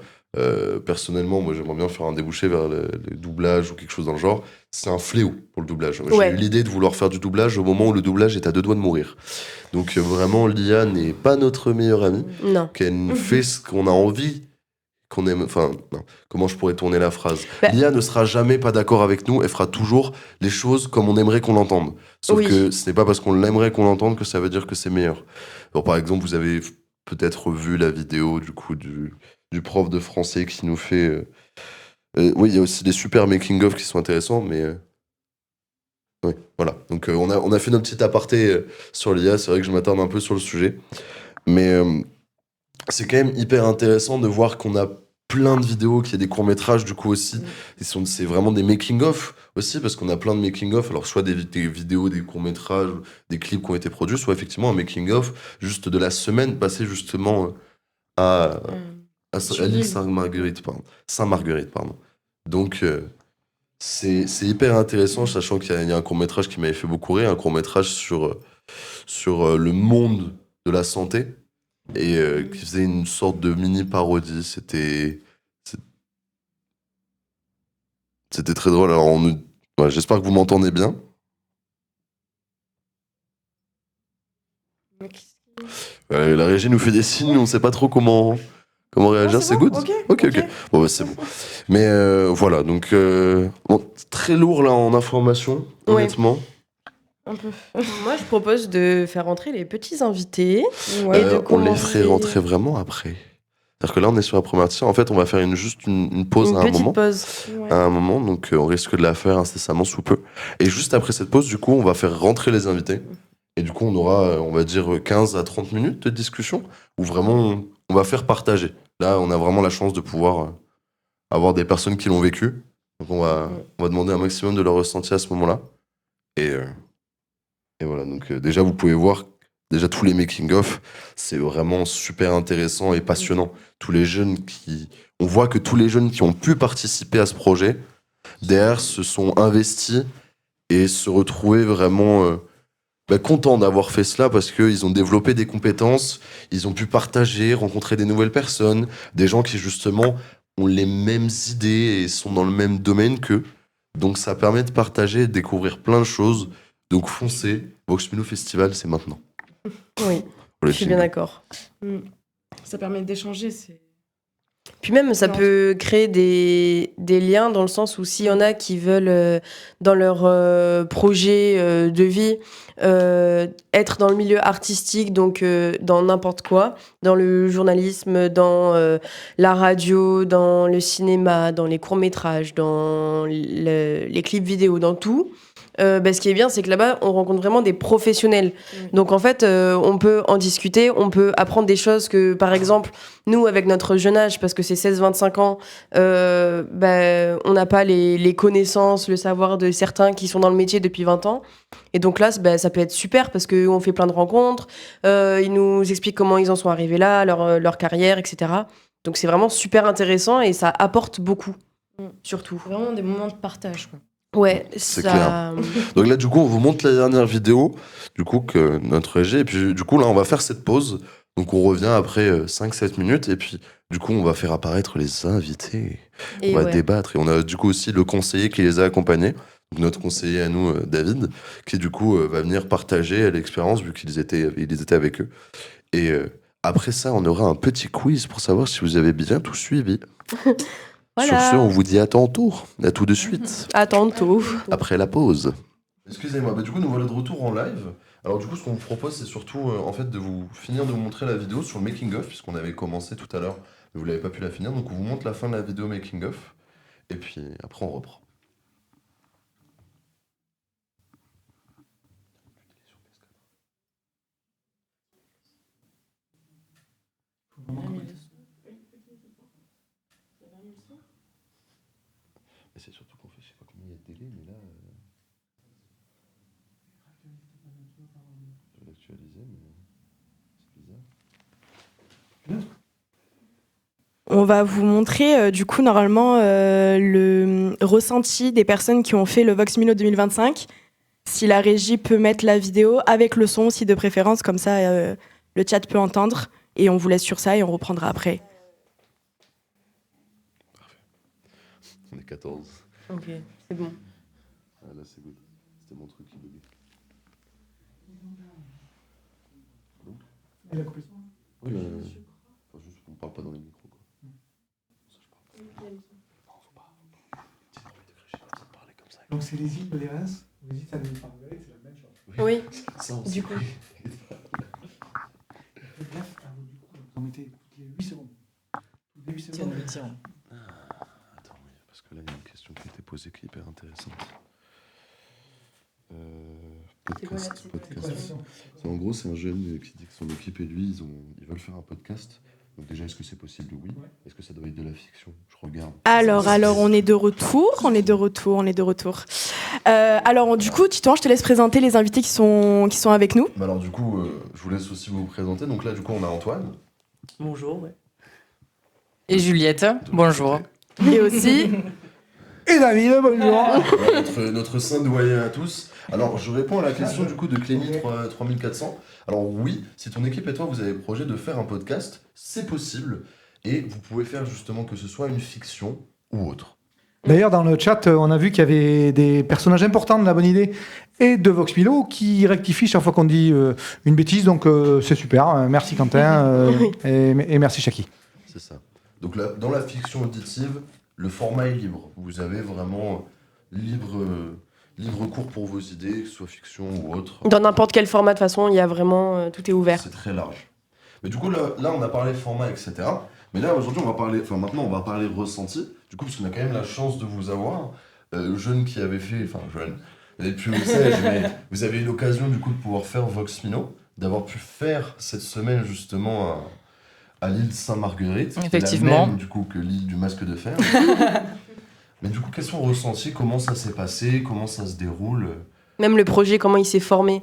Personnellement, moi, j'aimerais bien faire un débouché vers le doublage ou quelque chose dans le genre. C'est un fléau pour le doublage. J'ai Ouais. eu l'idée de vouloir faire du doublage au moment où le doublage est à 2 doigts de mourir. Donc, vraiment, l'IA n'est pas notre meilleure amie. Non. Qu'elle fait ce qu'on a envie, qu'on aime. Enfin, non. Comment je pourrais tourner la phrase? Bah- L'IA ne sera jamais pas d'accord avec nous. Elle fera toujours les choses comme on aimerait qu'on l'entende. Sauf Oui. que ce n'est pas parce qu'on l'aimerait qu'on l'entende que ça veut dire que c'est meilleur. Alors, par exemple, vous avez peut-être vu la vidéo du coup du prof de français qui nous fait. Oui, il y a aussi des super making-of qui sont intéressants, mais. Oui, voilà. Donc, on a fait notre petit aparté sur l'IA. C'est vrai que je m'attarde un peu sur le sujet. Mais c'est quand même hyper intéressant de voir qu'on a plein de vidéos, qu'il y a des courts-métrages du coup aussi. C'est vraiment des making-of aussi, parce qu'on a plein de making-of. Alors, soit des vidéos, des courts-métrages, des clips qui ont été produits, soit effectivement un making-of juste de la semaine passée justement à, à l'île Sainte-Marguerite, pardon. Saint-Marguerite, pardon. Donc, c'est hyper intéressant, sachant qu'il y a un court-métrage qui m'avait fait beaucoup rire, un court-métrage sur le monde de la santé et qui faisait une sorte de mini parodie. C'était très drôle. Alors, ouais, j'espère que vous m'entendez bien. La régie nous fait des signes, on ne sait pas trop comment réagir. C'est bon, good? ok. Ok. Bon, bah, c'est bon. Mais voilà, donc bon, très lourd là en information, Ouais. honnêtement. Un peu. Moi, je propose de faire entrer les petits invités. Ouais. Et de On les commencer- ferait rentrer vraiment après. C'est-à-dire que là, on est sur la première partie. En fait, on va faire juste une pause Une à un petite moment. pause. Ouais. À un moment, donc on risque de la faire incessamment sous peu. Et juste après cette pause, du coup, on va faire rentrer les invités. Et du coup, on aura, on va dire, 15 à 30 minutes de discussion où vraiment on va faire partager. Là, on a vraiment la chance de pouvoir avoir des personnes qui l'ont vécu. Donc, on va demander un maximum de leur ressenti à ce moment-là. Et voilà, donc déjà, vous pouvez voir déjà tous les making-of. C'est vraiment super intéressant et passionnant. Tous les jeunes on voit que tous les jeunes qui ont pu participer à ce projet, derrière, se sont investis et se retrouver vraiment contents d'avoir fait cela parce qu'ils ont développé des compétences, ils ont pu partager, rencontrer des nouvelles personnes, des gens qui justement ont les mêmes idées et sont dans le même domaine qu'eux. Donc ça permet de partager et de découvrir plein de choses. Donc foncez, Vox Milo Festival, c'est maintenant. Oui, Pour les je suis bien films. d'accord. Ça permet d'échanger. Puis même, ça Non. peut créer des liens dans le sens où s'il y en a qui veulent, dans leur projet de vie, être dans le milieu artistique, donc dans n'importe quoi, dans le journalisme, dans la radio, dans le cinéma, dans les courts-métrages, dans les clips vidéo, dans tout. Ce qui est bien, c'est que là-bas, on rencontre vraiment des professionnels. Donc en fait, on peut en discuter, on peut apprendre des choses que, par exemple, nous, avec notre jeune âge, parce que c'est 16-25 ans, on n'a pas les connaissances, le savoir de certains qui sont dans le métier depuis 20 ans. Et donc là, ça peut être super parce qu'on fait plein de rencontres, ils nous expliquent comment ils en sont arrivés là, leur carrière, etc. Donc c'est vraiment super intéressant et ça apporte beaucoup, surtout. Vraiment des moments de partage, quoi. Ouais, C'est ça... Donc là, du coup, on vous montre la dernière vidéo, du coup, que notre régie. Et puis, du coup, là, on va faire cette pause. Donc, on revient après 5-7 minutes. Et puis, du coup, on va faire apparaître les invités. Et On va ouais. débattre. Et on a, du coup, aussi le conseiller qui les a accompagnés. Donc, notre conseiller à nous, David, qui, du coup, va venir partager l'expérience, vu qu'ils étaient avec eux. Et Après ça, on aura un petit quiz pour savoir si vous avez bien tout suivi. Voilà. Sur ce, on vous dit à tantôt, à tout de suite, À tantôt. après la pause. Excusez-moi, du coup, nous voilà de retour en live. Alors du coup, ce qu'on vous propose, c'est surtout en fait de vous finir de vous montrer la vidéo sur le making-of, puisqu'on avait commencé tout à l'heure, mais vous l'avez pas pu la finir. Donc on vous montre la fin de la vidéo making-of, et puis après on reprend. Mais c'est surtout qu'en fait, je sais pas combien il y a de délai, mais là... Je vais l'actualiser, mais c'est bizarre. On va vous montrer du coup normalement le ressenti des personnes qui ont fait le Vox Milo 2025. Si la régie peut mettre la vidéo avec le son aussi de préférence, comme ça le chat peut entendre. Et on vous laisse sur ça et on reprendra après. On est 14. Ok, c'est bon. Ah, là, c'est good. C'était mon truc qui buguait. Oui, enfin, juste qu'on parle pas dans les micros, quoi. Ça, je parle pas. Non, faut pas. Petit premier degré, j'ai pas besoin de parler comme ça. Donc c'est les îles de l'Érins, les îles Saint-Denis-Pargueil, c'est la même chose. Oui, Ça, on du sait. coup. Faites gaffe, car du coup, vous en mettez toutes les 8 secondes. Toutes les 8 secondes. Attends, oui, parce que là, il y a une question qui a été posée qui est hyper intéressante. Podcast. En gros, c'est un jeune qui dit que son équipe et lui, ils veulent faire un podcast. Donc déjà, est-ce que c'est possible? Oui. Est-ce que ça doit être de la fiction? Je regarde. Alors, on est de retour. Alors, du coup, Titouan, je te laisse présenter les invités qui sont avec nous. Bah alors du coup, je vous laisse aussi vous présenter. Donc là, du coup, on a Antoine. Bonjour. Ouais. Et Juliette, bonjour. Et aussi, Et David, bonjour. Voilà, notre saint doyen à tous. Alors, je réponds à la question du coup de Clémy 3400. Alors oui, si ton équipe et toi, vous avez le projet de faire un podcast, c'est possible. Et vous pouvez faire justement que ce soit une fiction ou autre. D'ailleurs, dans le chat, on a vu qu'il y avait des personnages importants de La Bonne Idée et de Vox Milo qui rectifient chaque fois qu'on dit une bêtise. Donc, c'est super. Merci Quentin et merci Chaki. C'est ça. Donc là, dans la fiction auditive, le format est libre. Vous avez vraiment libre cours pour vos idées, que ce soit fiction ou autre. Dans n'importe quel format, de toute façon, il y a vraiment... tout est ouvert. C'est très large. Mais du coup, là, on a parlé format, etc. Mais là, aujourd'hui, maintenant, on va parler ressenti. Du coup, parce qu'on a quand même la chance de vous avoir. Jeune qui avait fait... Enfin, jeune. Vous n'êtes plus au siège, mais vous avez eu l'occasion, du coup, de pouvoir faire Vox Milo. D'avoir pu faire cette semaine, justement, à l'île Sainte-Marguerite. Effectivement. Qui est la même, du coup, que l'île du Masque de Fer. Mais du coup, quels sont vos ressentis? Comment ça s'est passé? Comment ça se déroule? Même le projet, comment il s'est formé.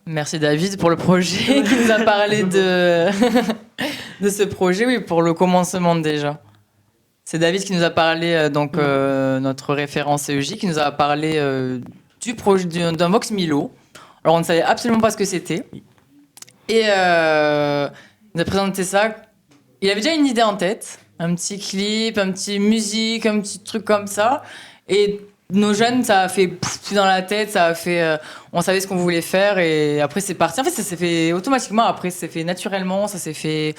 Merci David pour le projet qui nous a parlé de ce projet, oui, pour le commencement déjà. C'est David qui nous a parlé, notre référent CEJ, qui nous a parlé du projet d'un Vox Milo. Alors on ne savait absolument pas ce que c'était. Et il nous a présenté ça. Il avait déjà une idée en tête, un petit clip, un petit musique, un petit truc comme ça. Et nos jeunes, ça a fait pfff dans la tête, ça a fait... on savait ce qu'on voulait faire et après c'est parti. En fait, ça s'est fait automatiquement, après ça s'est fait naturellement, ça s'est fait...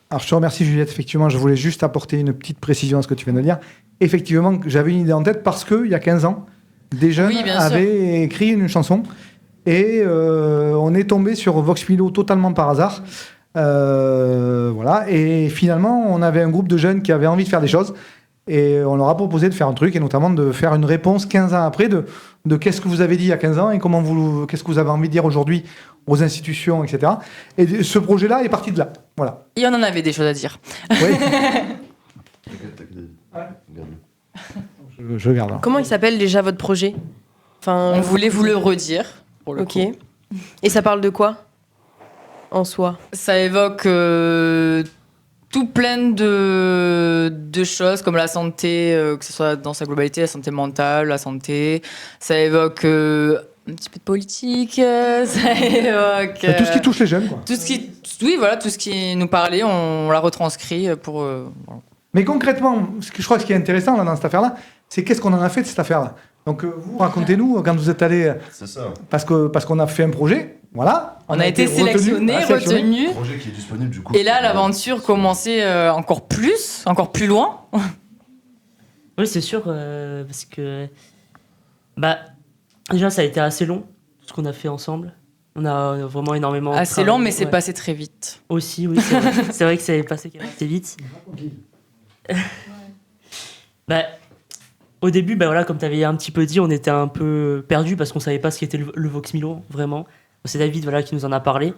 Alors, je te remercie Juliette. Effectivement, je voulais juste apporter une petite précision à ce que tu viens de dire. Effectivement, j'avais une idée en tête parce qu'il y a 15 ans, des jeunes avaient écrit une chanson et on est tombé sur Vox Milo totalement par hasard. Voilà. Et finalement, on avait un groupe de jeunes qui avaient envie de faire des choses. Et on leur a proposé de faire un truc, et notamment de faire une réponse 15 ans après de qu'est-ce que vous avez dit il y a 15 ans et qu'est-ce que vous avez envie de dire aujourd'hui aux institutions, etc. Et ce projet-là est parti de là. Voilà. Et on en avait des choses à dire. Oui. Regarde-le. Je garde. Hein. Comment il s'appelle déjà votre projet? On voulait vous le redire, pour le Ok. coup. Et ça parle de quoi en soi? Ça évoque tout plein de choses comme la santé, que ce soit dans sa globalité, la santé mentale, la santé. Ça évoque un petit peu de politique, ça évoque... Tout ce qui touche les jeunes, quoi. tout ce qui nous parlait, on l'a retranscrit pour... voilà. Mais concrètement, je crois que ce qui est intéressant là, dans cette affaire-là, c'est qu'est-ce qu'on en a fait de cette affaire-là. Donc vous, racontez-nous, quand vous êtes allés... C'est ça. Parce qu'on a fait un projet, voilà. On a été sélectionnés, retenus. Projet qui est disponible du coup. Et là, l'aventure commençait encore plus loin. Oui, c'est sûr, parce que déjà ça a été assez long, tout ce qu'on a fait ensemble. On a vraiment énormément assez long, mais c'est passé très vite. Aussi, oui, c'est vrai. C'est vrai que ça est passé assez vite. Au début, voilà, comme tu avais un petit peu dit, on était un peu perdus parce qu'on savait pas ce qu'était le Vox Milo, vraiment. C'est David qui nous en a parlé.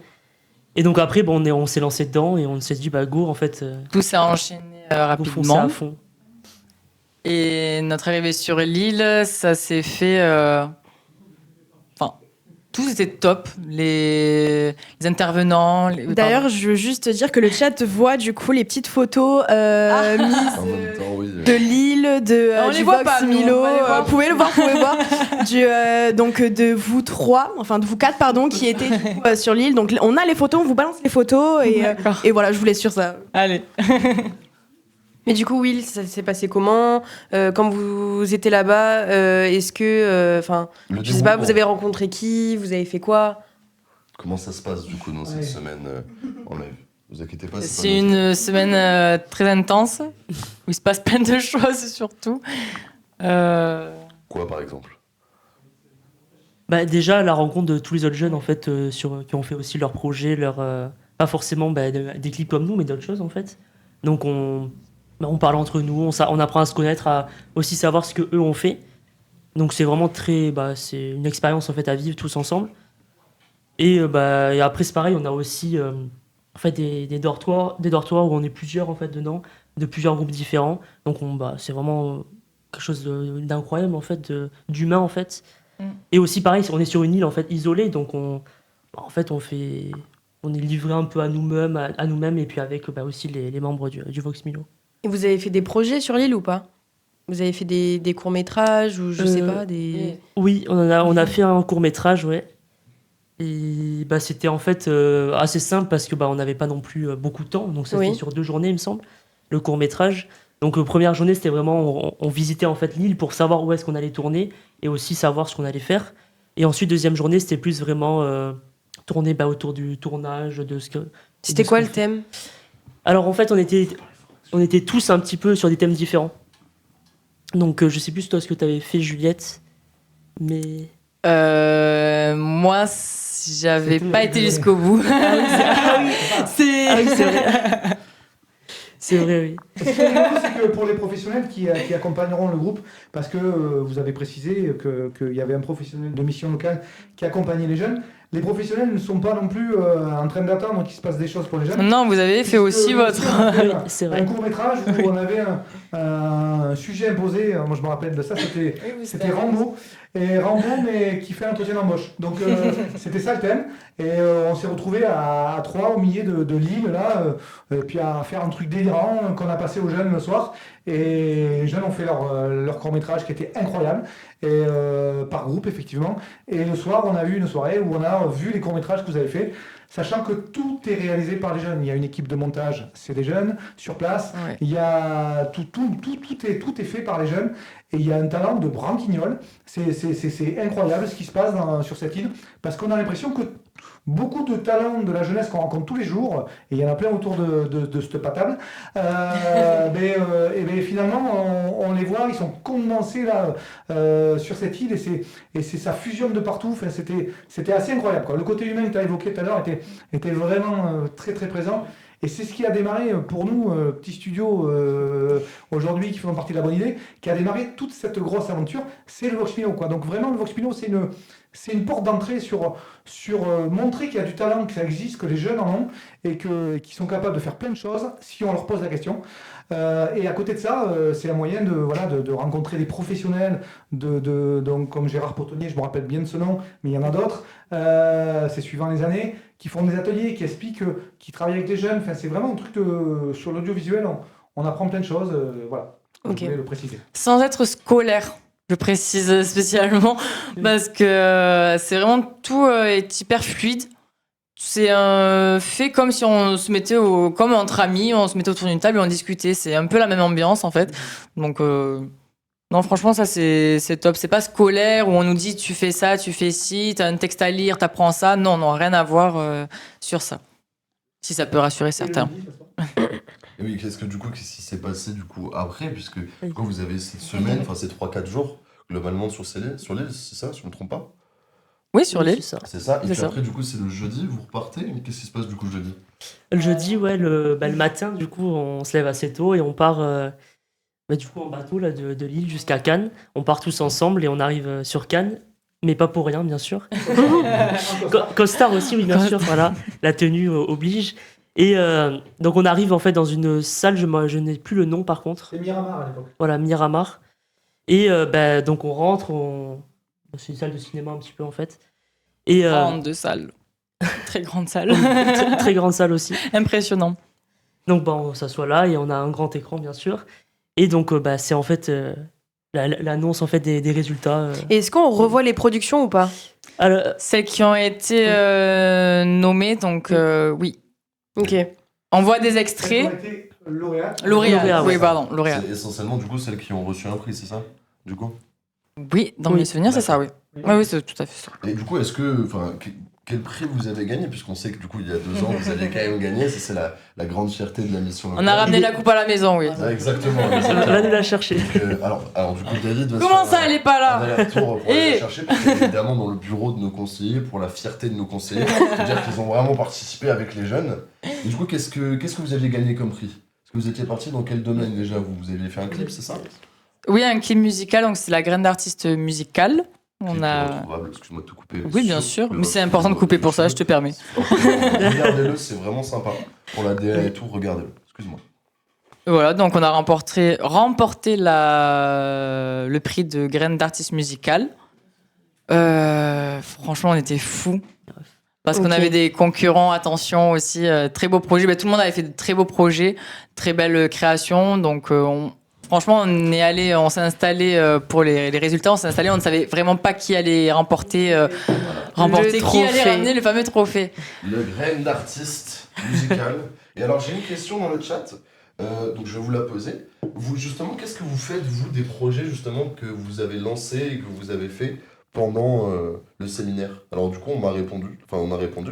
Et donc après, on s'est lancé dedans et on s'est dit, go, en fait. Tout s'est enchaîné rapidement. À fond. Et notre arrivée sur l'île, ça s'est fait... tout était top, les intervenants. D'ailleurs, je veux juste dire que le chat voit du coup les petites photos mises de l'île, du Vox Milo. Vous pouvez le voir, donc de vous trois, enfin de vous quatre, pardon, qui étaient du coup, sur l'île. Donc on a les photos, on vous balance les photos et voilà, je vous laisse sur ça. Allez. Mais du coup, Will, ça s'est passé comment quand vous étiez là-bas est-ce que, je sais pas, vous avez rencontré qui? Vous avez fait quoi? Comment ça se passe du coup dans cette semaine en live? Vous inquiétez pas. C'est une semaine très intense où il se passe plein de choses surtout. Quoi par exemple? Déjà la rencontre de tous les autres jeunes en fait qui ont fait aussi leur projet, pas forcément des clips comme nous, mais d'autres choses en fait. Donc on parle entre nous, on apprend à se connaître, à aussi savoir ce que eux ont fait. Donc c'est vraiment c'est une expérience en fait à vivre tous ensemble. Et après c'est pareil, on a aussi en fait des dortoirs où on est plusieurs en fait dedans, de plusieurs groupes différents. Donc c'est vraiment quelque chose d'incroyable en fait, d'humain en fait. Et aussi pareil, on est sur une île en fait isolée, donc on est livré un peu à nous-mêmes et puis avec aussi les membres du Vox Milo. Et vous avez fait des projets sur l'île ou pas? Vous avez fait des courts-métrages ou je sais pas, des... Oui, on a fait un court-métrage, ouais. Et c'était en fait assez simple parce que on n'avait pas non plus beaucoup de temps, donc ça fait sur 2 journées, il me semble, le court-métrage. Donc première journée, c'était vraiment, on visitait en fait l'île pour savoir où est-ce qu'on allait tourner et aussi savoir ce qu'on allait faire. Et ensuite, deuxième journée, c'était plus vraiment tourner autour du tournage, de ce que... C'était quoi le thème? Alors en fait, on était tous un petit peu sur des thèmes différents. Donc je sais plus toi ce que tu avais fait, Juliette, mais... Moi, j'avais pas été jusqu'au bout. C'est vrai. C'est vrai, oui. Ce qui est rigolo, c'est que pour les professionnels qui accompagneront le groupe, parce que vous avez précisé qu'il y avait un professionnel de mission locale qui accompagnait les jeunes, les professionnels ne sont pas non plus en train d'attendre qu'il se passe des choses pour les jeunes. Non, vous avez fait aussi votre... un court-métrage où on avait un sujet imposé, moi je me rappelle de ça, c'était Rambo. Et Rambo, mais qui fait un entretien d'embauche. Donc c'était ça le thème. Et on s'est retrouvés à 3 au milieu de l'île, là, et puis à faire un truc délirant qu'on a passé aux jeunes le soir. Et les jeunes ont fait leur court-métrage qui était incroyable, et, par groupe, effectivement. Et le soir, on a eu une soirée où on a vu les courts-métrages que vous avez fait, sachant que tout est réalisé par les jeunes. Il y a une équipe de montage, c'est des jeunes, sur place. Ouais. Il y a tout est fait par les jeunes. Et il y a un talent de branquignol. C'est incroyable ce qui se passe sur cette île, parce qu'on a l'impression que beaucoup de talents de la jeunesse qu'on rencontre tous les jours, et il y en a plein autour de cette patable, finalement on les voit, ils sont condensés là sur cette île, et ça fusionne de partout. Enfin, c'était assez incroyable, quoi. Le côté humain que tu as évoqué tout à l'heure était vraiment très très présent. Et c'est ce qui a démarré pour nous, petit studio aujourd'hui qui faisons partie de la bonne idée, qui a démarré toute cette grosse aventure, c'est le Vox Milo, quoi. Donc vraiment le Vox Milo, c'est une porte d'entrée sur montrer qu'il y a du talent, que ça existe, que les jeunes en ont, et qu'ils sont capables de faire plein de choses si on leur pose la question. Et à côté de ça, c'est un moyen de rencontrer des professionnels, donc, comme Gérard Potonnier, je me rappelle bien de ce nom, mais il y en a d'autres, c'est suivant les années, qui font des ateliers, qui expliquent, qui travaillent avec les jeunes. Enfin, c'est vraiment un truc sur l'audiovisuel, on apprend plein de choses. Voilà, je voulais le préciser. Sans être scolaire, je précise spécialement, parce que c'est vraiment tout est hyper fluide. C'est fait comme si on se mettait comme entre amis, on se mettait autour d'une table et on discutait. C'est un peu la même ambiance en fait. Donc Non, franchement, ça, c'est top. C'est pas scolaire où on nous dit tu fais ça, tu fais ci, t'as un texte à lire, t'apprends ça. Non, non, rien à voir sur ça. Si ça peut rassurer certains. Et oui, qu'est-ce qui s'est passé du coup après, puisque quand vous avez cette semaine, enfin ces 3-4 jours, globalement sur l'île, c'est ça, si je ne me trompe pas? Oui, sur l'île. C'est ça, et puis après, du coup, c'est le jeudi, vous repartez, qu'est-ce qui se passe du coup le jeudi? Le jeudi, ouais, le matin, du coup, on se lève assez tôt et on part du coup en bateau là, de Lille jusqu'à Cannes. On part tous ensemble et on arrive sur Cannes, mais pas pour rien, bien sûr. Costard aussi, oui, bien sûr, voilà, la tenue oblige. Et donc on arrive en fait dans une salle, je n'ai plus le nom par contre. C'est Miramar à l'époque. Voilà, Miramar. Et donc on rentre, c'est une salle de cinéma un petit peu en fait. Et, Grande salle. Très grande salle. très, très grande salle aussi. Impressionnant. Donc on s'assoit là et on a un grand écran bien sûr. Et donc c'est en fait l'annonce en fait des résultats. Et est-ce qu'on revoit les productions ou pas? Alors, celles qui ont été nommées, donc oui. Ok. On voit des extraits. Lauréat, oui, pardon, lauréat. C'est essentiellement du coup celles qui ont reçu un prix, c'est ça? Du coup? Oui, dans mes souvenirs, c'est ça, oui. Oui, c'est tout à fait ça. Et du coup, quel prix vous avez gagné? Puisqu'on sait que du coup, il y a 2 ans, vous avez quand même gagné. C'est la grande fierté de la mission locale. On a ramené la coupe à la maison, oui. Ah, exactement. On va nous la chercher. Alors du coup, David va Comment ça, elle est pas là? un aller-retour pour aller la chercher, parce qu'elle est évidemment dans le bureau de nos conseillers, pour la fierté de nos conseillers. C'est-à-dire qu'ils ont vraiment participé avec les jeunes. Et du coup, qu'est-ce que vous aviez gagné comme prix? Est-ce que vous étiez parti dans quel domaine déjà? Vous aviez fait un clip, c'est ça? Oui, un clip musical, donc c'est la graine d'artiste musicale. Excuse-moi de te couper. Oui, bien sûr, mais c'est important de couper pour ça, je te permets. Regardez-le, c'est vraiment sympa. Pour la DA et tout, regardez-le. Excuse-moi. Voilà, donc on a remporté le prix de graine d'artiste musicale. Franchement, on était fous. Parce qu'on avait des concurrents, attention aussi, très beaux projets. Tout le monde avait fait de très beaux projets, très belles créations. Donc franchement, on s'est installé pour les résultats. On s'est installé, on ne savait vraiment pas qui allait remporter, qui allait ramener le fameux trophée. Le graine d'artiste musical. Et alors, j'ai une question dans le chat, donc je vais vous la poser. Vous, justement, qu'est-ce que vous faites, vous, des projets, justement, que vous avez lancés et que vous avez fait pendant le séminaire? Alors, du coup, on a répondu,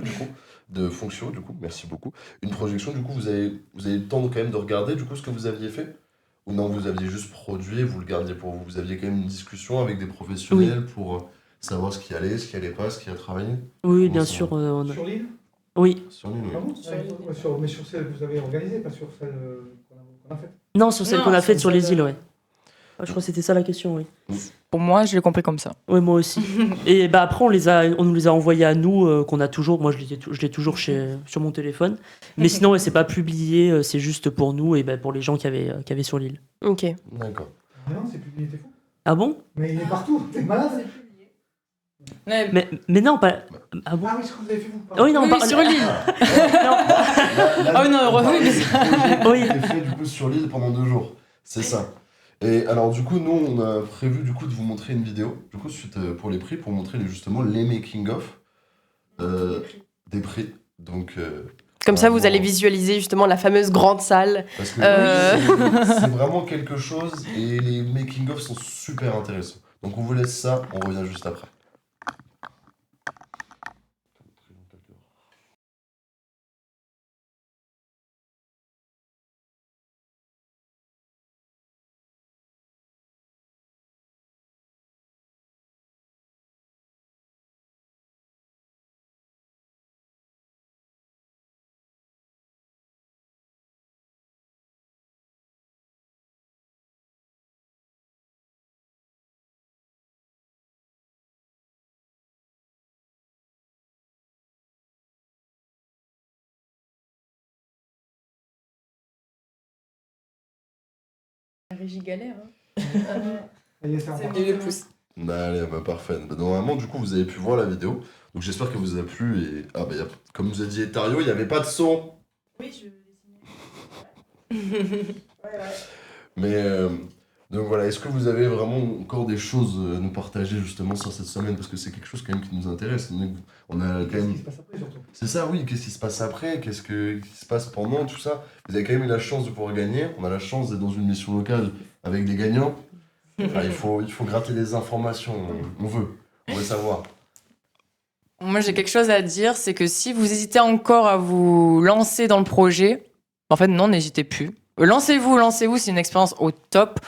du coup, de Fonction, du coup, merci beaucoup. Une projection, du coup, vous avez eu le temps quand même de regarder, du coup, ce que vous aviez fait? Ou non, vous aviez juste produit, vous le gardiez pour vous? Vous aviez quand même une discussion avec des professionnels pour savoir ce qui allait pas, ce qui a travaillé? Oui, bien sûr. Sur l'île? Oui. Sur l'île, oui. Ah bon? Mais sur celle que vous avez organisée, pas sur celle qu'on a faite? Non, sur celle qu'on a faite sur les îles, ouais. Je crois que c'était ça la question, oui. Pour moi, je l'ai compris comme ça. Oui, moi aussi. Et après, on nous les a envoyés à nous, qu'on a toujours. Moi, je l'ai toujours sur mon téléphone. Mais sinon, c'est pas publié, c'est juste pour nous et pour les gens qui avaient sur l'île. Ok. D'accord. Ah non, c'est publié, t'es fou. Ah bon? Mais il est partout, t'es malade. Mais non, pas. Ah bon? Ah oui, c'est ce que vous avez fait vous. Oui, non, oui, sur l'île. Ah oui, non, heureusement, mais ça. Oui. J'ai fait du coup sur l'île pendant 2 jours. C'est ça. Et alors du coup, nous, on a prévu du coup de vous montrer une vidéo, du coup, suite pour les prix, pour montrer justement les making-of des prix. Donc, comme ça, vous allez visualiser justement la fameuse grande salle. Parce que c'est vraiment quelque chose et les making-of sont super intéressants. Donc on vous laisse ça, on revient juste après. La régie galère. Il le pouce. Allez, parfait. Normalement, du coup, vous avez pu voir la vidéo. Donc j'espère que vous a plu. Et comme vous a dit Etario, il n'y avait pas de son. Oui, je l'ai signé. Mais donc voilà, est-ce que vous avez vraiment encore des choses à nous partager justement sur cette semaine? Parce que c'est quelque chose quand même qui nous intéresse. On a quand même... Qu'est-ce qui se passe après surtout? C'est ça, oui. Qu'est-ce qui se passe après? Qu'est-ce qui se passe pendant tout ça? Vous avez quand même eu la chance de pouvoir gagner. On a la chance d'être dans une mission locale avec des gagnants. Ah, il faut gratter des informations, on veut savoir. Moi, j'ai quelque chose à dire, c'est que si vous hésitez encore à vous lancer dans le projet, en fait, non, n'hésitez plus. Lancez-vous, c'est une expérience au top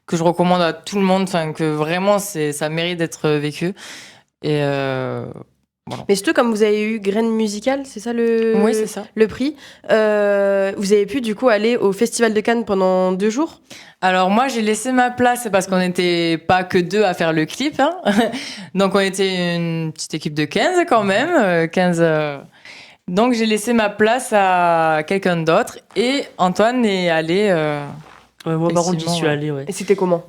que je recommande à tout le monde, enfin que vraiment ça mérite d'être vécu. Et voilà. Mais surtout, comme vous avez eu Graines Musicales, c'est ça Oui, c'est ça. le prix, vous avez pu du coup aller au Festival de Cannes pendant 2 jours. Alors moi, j'ai laissé ma place parce qu'on n'était pas que 2 à faire le clip. Hein. Donc on était une petite équipe de 15 quand même. 15. Donc j'ai laissé ma place à quelqu'un d'autre et Antoine est allé. Moi, par contre, j'y suis allé, ouais. Et c'était comment ?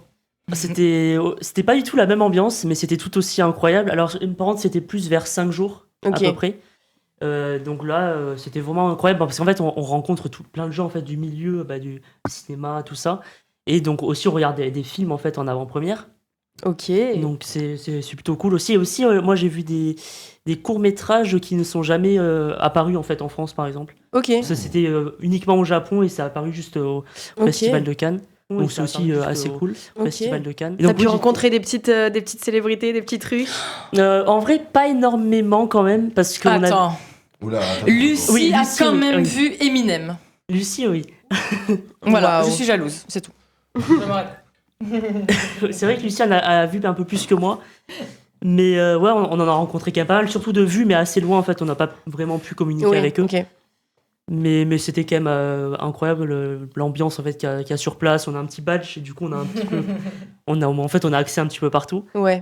C'était pas du tout la même ambiance, mais c'était tout aussi incroyable. Alors, par contre, c'était plus vers 5 jours, à peu près. Donc là, c'était vraiment incroyable parce qu'en fait, on rencontre plein de gens en fait, du milieu, du cinéma, tout ça. Et donc aussi, on regarde des films en fait en avant-première. Ok. Donc c'est plutôt cool aussi. Et aussi, moi, j'ai vu des courts-métrages qui ne sont jamais apparus en fait en France, par exemple. Ok. Ça, c'était uniquement au Japon et ça a apparu juste au Festival de Cannes. Donc c'est aussi assez cool, Festival de Cannes. T'as pu rencontrer des petites célébrités, des petits trucs En vrai, pas énormément quand même, parce que Attends. Oula, Lucie a quand même vu Eminem. Lucie, oui. Voilà, je suis jalouse, c'est tout. C'est vrai que Lucie a vu un peu plus que moi. Mais ouais, on en a rencontré quand même pas mal, surtout de vue, mais assez loin en fait, on n'a pas vraiment pu communiquer avec eux. Okay. Mais c'était quand même incroyable l'ambiance en fait qu'il y a sur place. On a un petit badge et du coup on a un petit peu, on a accès un petit peu partout. Ouais.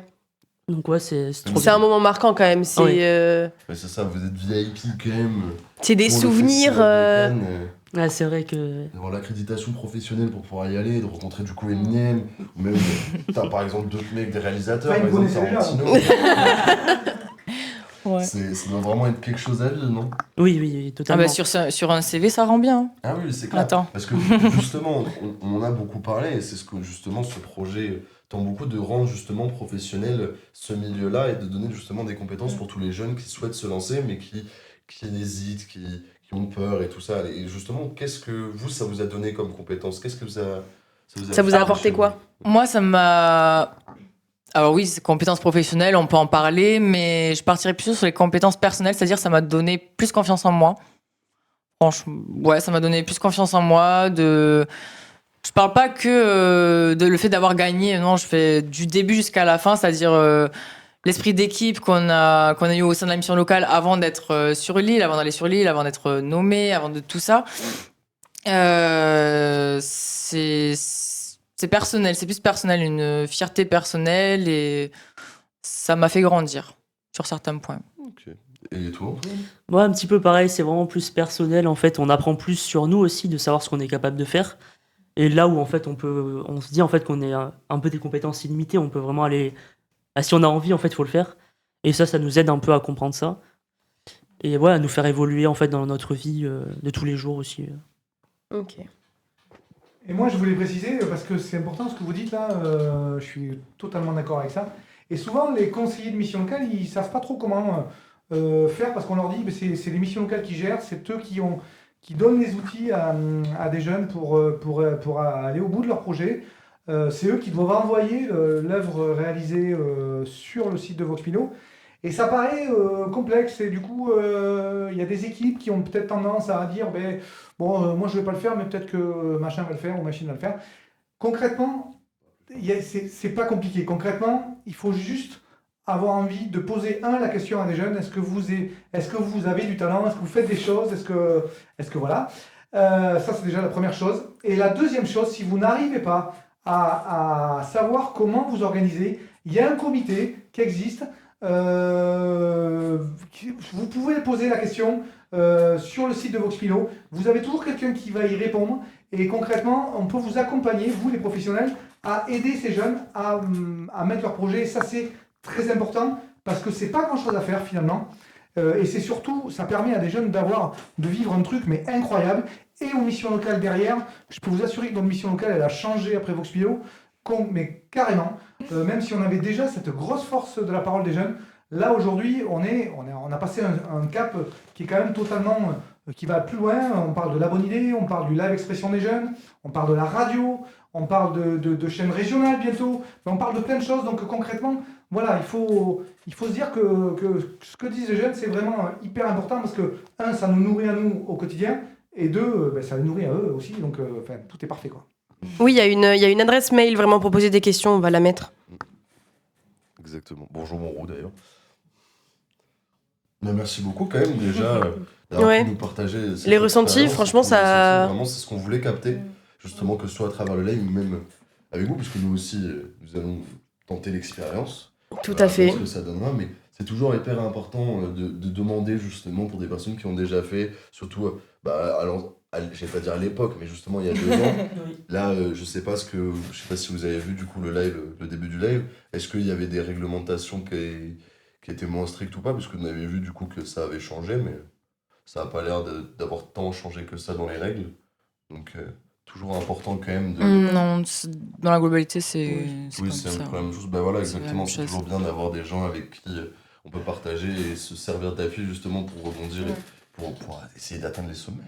Donc ouais, c'est trop. C'est un moment marquant quand même. C'est c'est ça, vous êtes VIP quand même. C'est des souvenirs. Ouais, c'est vrai que. D'avoir l'accréditation professionnelle pour pouvoir y aller, de rencontrer du coup Eminem, ou même t'as par exemple d'autres mecs, des réalisateurs, par exemple Tarantino. Ouais. Ça doit vraiment être quelque chose à vivre, non ? Oui, totalement. Sur un CV, ça rend bien. Ah oui, c'est clair. Attends. Parce que justement, on en a beaucoup parlé, et c'est ce que justement ce projet tend beaucoup de rendre justement professionnel ce milieu-là et de donner justement des compétences pour tous les jeunes qui souhaitent se lancer, mais qui hésitent, qui ont peur et tout ça. Et justement, qu'est-ce que ça vous a donné comme compétences ? Qu'est-ce que ça vous a apporté quoi ? Moi, ça m'a... Alors oui, c'est compétences professionnelles, on peut en parler, mais je partirais plus sur les compétences personnelles, c'est-à-dire ça m'a donné plus confiance en moi. Franchement, ouais, ça m'a donné plus confiance en moi. Je parle pas que de le fait d'avoir gagné, non, je fais du début jusqu'à la fin, c'est-à-dire l'esprit d'équipe qu'on a eu au sein de la mission locale avant d'être sur l'île, avant d'aller sur l'île, avant d'être nommé, avant de tout ça. C'est personnel, c'est plus personnel, une fierté personnelle et ça m'a fait grandir sur certains points. Ok. Et toi ? Moi, un petit peu pareil, c'est vraiment plus personnel. En fait, on apprend plus sur nous aussi, de savoir ce qu'on est capable de faire. Et là où en fait on se dit en fait qu'on est un peu des compétences illimitées, on peut vraiment aller. Si on a envie, en fait, il faut le faire. Et ça nous aide un peu à comprendre ça. Et ouais, à nous faire évoluer en fait dans notre vie de tous les jours aussi. Ok. Et moi, je voulais préciser, parce que c'est important ce que vous dites là, je suis totalement d'accord avec ça. Et souvent, les conseillers de mission locale, ils ne savent pas trop comment faire, parce qu'on leur dit que c'est les missions locales qui gèrent, c'est eux qui donnent les outils à des jeunes pour aller au bout de leur projet. C'est eux qui doivent envoyer l'œuvre réalisée sur le site de Vox Milo. Et ça paraît complexe, et du coup, il y a des équipes qui ont peut-être tendance à dire moi je vais pas le faire, mais peut-être que machin va le faire ou machine va le faire. Concrètement, c'est pas compliqué. Concrètement, il faut juste avoir envie de poser la question à des jeunes. Est-ce que vous avez du talent ? Est-ce que vous faites des choses ? Est-ce que voilà. Ça, c'est déjà la première chose. Et la deuxième chose, si vous n'arrivez pas à savoir comment vous organiser, il y a un comité qui existe. Vous pouvez poser la question sur le site de Vox Milo. Vous avez toujours quelqu'un qui va y répondre. Et concrètement, on peut vous accompagner, vous les professionnels, à aider ces jeunes à mettre leur projet. Et ça, c'est très important parce que c'est pas grand-chose à faire finalement. Et c'est surtout, ça permet à des jeunes de vivre un truc mais incroyable. Et aux missions locales derrière, je peux vous assurer que notre mission locale, elle a changé après Vox Milo, mais carrément. Même si on avait déjà cette grosse force de la parole des jeunes, là aujourd'hui, on a passé un cap qui est quand même totalement, qui va plus loin. On parle de la bonne idée, on parle du live expression des jeunes, on parle de la radio, on parle de chaînes régionales bientôt, on parle de plein de choses. Donc concrètement, voilà, il faut se dire que ce que disent les jeunes, c'est vraiment hyper important parce que, un, ça nous nourrit à nous au quotidien, et deux, ça les nourrit à eux aussi. Donc tout est parfait, quoi. Oui, il y a une adresse mail vraiment pour poser des questions, on va la mettre. Exactement. Bonjour mon roux d'ailleurs. Mais merci beaucoup quand même déjà d'avoir pu nous partager les ressentis. Franchement, ça. Vraiment, c'est ce qu'on voulait capter, justement, que ce soit à travers le live ou même avec vous, puisque nous aussi, nous allons tenter l'expérience. Tout à fait. Ce que ça donnera, mais c'est toujours hyper important de demander justement pour des personnes qui ont déjà fait, surtout, je vais pas dire à l'époque, mais justement il y a 2 ans. Là, je sais pas si vous avez vu du coup le live, le début du live. Est-ce qu'il y avait des réglementations qui étaient moins strictes ou pas? Parce que vous avez vu du coup que ça avait changé, mais ça a pas l'air d'avoir tant changé que ça dans les règles. Donc toujours important quand même de... Non, dans la globalité, c'est Oui, c'est un peu la même chose. Bah voilà, exactement. C'est toujours bien d'avoir des gens avec qui on peut partager et se servir d'appui justement pour rebondir et pour essayer d'atteindre les sommets.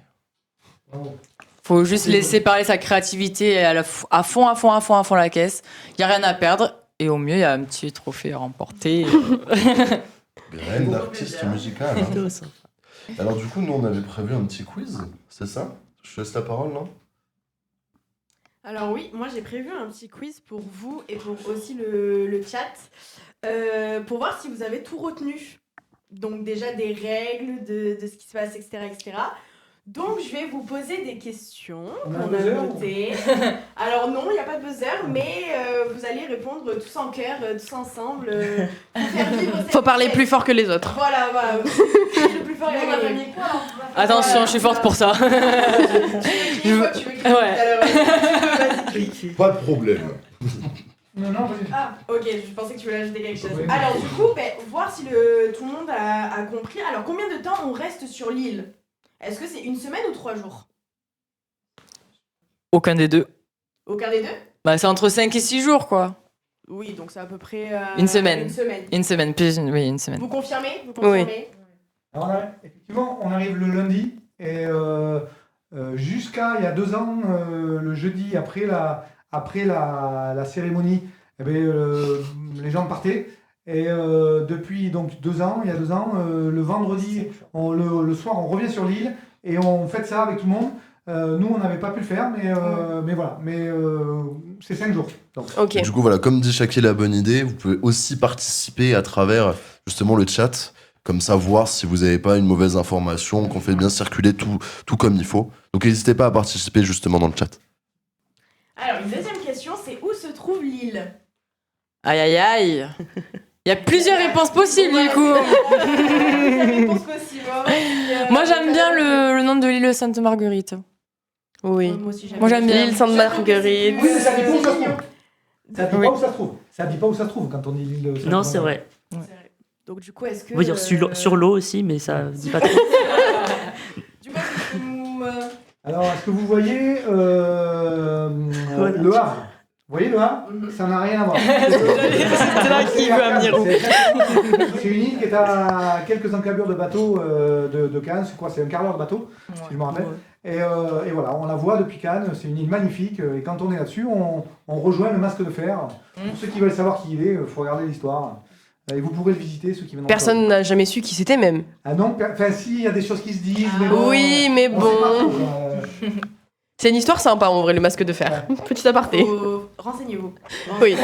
Faut juste laisser parler sa créativité à fond la caisse. Il n'y a rien à perdre. Et au mieux, il y a un petit trophée à remporter. Graine d'artiste musical. Hein. Alors du coup, nous, on avait prévu un petit quiz, c'est ça? Je te laisse la parole, non? Alors oui, moi j'ai prévu un petit quiz pour vous et pour aussi le chat, pour voir si vous avez tout retenu. Donc déjà des règles, de ce qui se passe, etc. etc. Donc je vais vous poser des questions qu'on a notées. Alors non, il n'y a pas de buzzer, mais vous allez répondre tous en chœur, tous ensemble. Pour faire vivre cette Faut parler plus fort que les autres. Voilà. Le plus fort, il va gagner. Attention, je suis forte pour ça. Tu veux crier tout à l'heure. Vas-y, Pas de problème. Non, vas-y. Ah, ok, je pensais que tu voulais ajouter quelque chose. Oui. Alors du coup, voir si tout le monde a compris. Alors combien de temps on reste sur l'île? Est-ce que c'est 1 semaine ou 3 jours? Aucun des deux. Aucun des deux? Bah, c'est entre 5 et 6 jours, quoi. Oui, donc c'est à peu près... Une semaine. Une semaine. Oui, une semaine. Vous confirmez? Oui. Alors là, effectivement, on arrive le lundi et jusqu'à il y a 2 ans, le jeudi après la cérémonie, les gens partaient. Et depuis donc 2 ans, il y a 2 ans, le vendredi, le soir, on revient sur l'île et on fête ça avec tout le monde. Nous, on n'avait pas pu le faire, mais voilà. Mais c'est 5 jours. Donc. Ok. Et du coup, voilà, comme dit Shaki, la bonne idée, vous pouvez aussi participer à travers justement le chat. Comme ça, voir si vous n'avez pas une mauvaise information, qu'on fait bien circuler tout comme il faut. Donc n'hésitez pas à participer justement dans le chat. Alors, une deuxième question, c'est où se trouve l'île? Aïe, aïe, aïe. Il y a plusieurs réponses possibles, du coup. Plusieurs réponses possibles. Moi, j'aime bien le nom de l'île Sainte-Marguerite. Oui. Moi, j'aime bien. L'île Sainte-Marguerite. Oui, mais ça dit pas où ça se trouve. Ça dit pas où ça se trouve. Ça dit pas où ça se trouve quand on dit l'île de Non, c'est vrai. Donc du coup, est-ce que... On va dire sur l'eau aussi, mais ça dit pas trop. Du coup, est-ce que vous... Alors, est-ce que vous voyez le Havre? Vous voyez le Havre? Ça n'a rien à voir. C'est là qui veut un Miro. C'est une île qui est à quelques encablures de bateau de Cannes. C'est quoi? C'est un quart d'heure de bateau, si je me rappelle. Et voilà, on la voit depuis Cannes. C'est une île magnifique. Et quand on est là-dessus, on rejoint le Masque de Fer. Pour ceux qui veulent savoir qui il est, il faut regarder l'histoire. Et vous pourrez le visiter, ceux qui viennent. Personne n'a jamais su qui c'était même. Ah non, enfin si, il y a des choses qui se disent, mais bon. Oui, mais on bon. sait pas trop, C'est une histoire sympa en vrai, le Masque de Fer. Petit aparté. Renseignez-vous. Oui.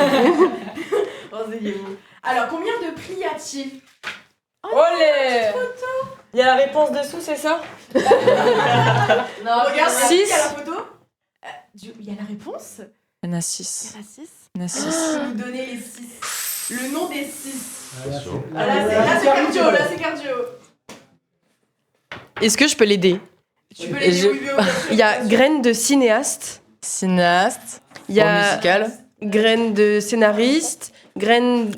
Renseignez-vous. Alors, combien de prix y a-t-il? Olé! Il y a la réponse dessous, c'est ça? Non, regarde, 6. il y a la photo. Il y a la réponse? Il y en a 6. Il y en a 6. Il y en a 6. Je vais vous donner les 6. Le nom des 6. Ah, Là, c'est cardio, là, c'est cardio. Est-ce que je peux l'aider? Tu peux les dire, oui, mais Il y a graine de cinéaste. Cinéaste. Il y a musical. graine de scénariste. Graine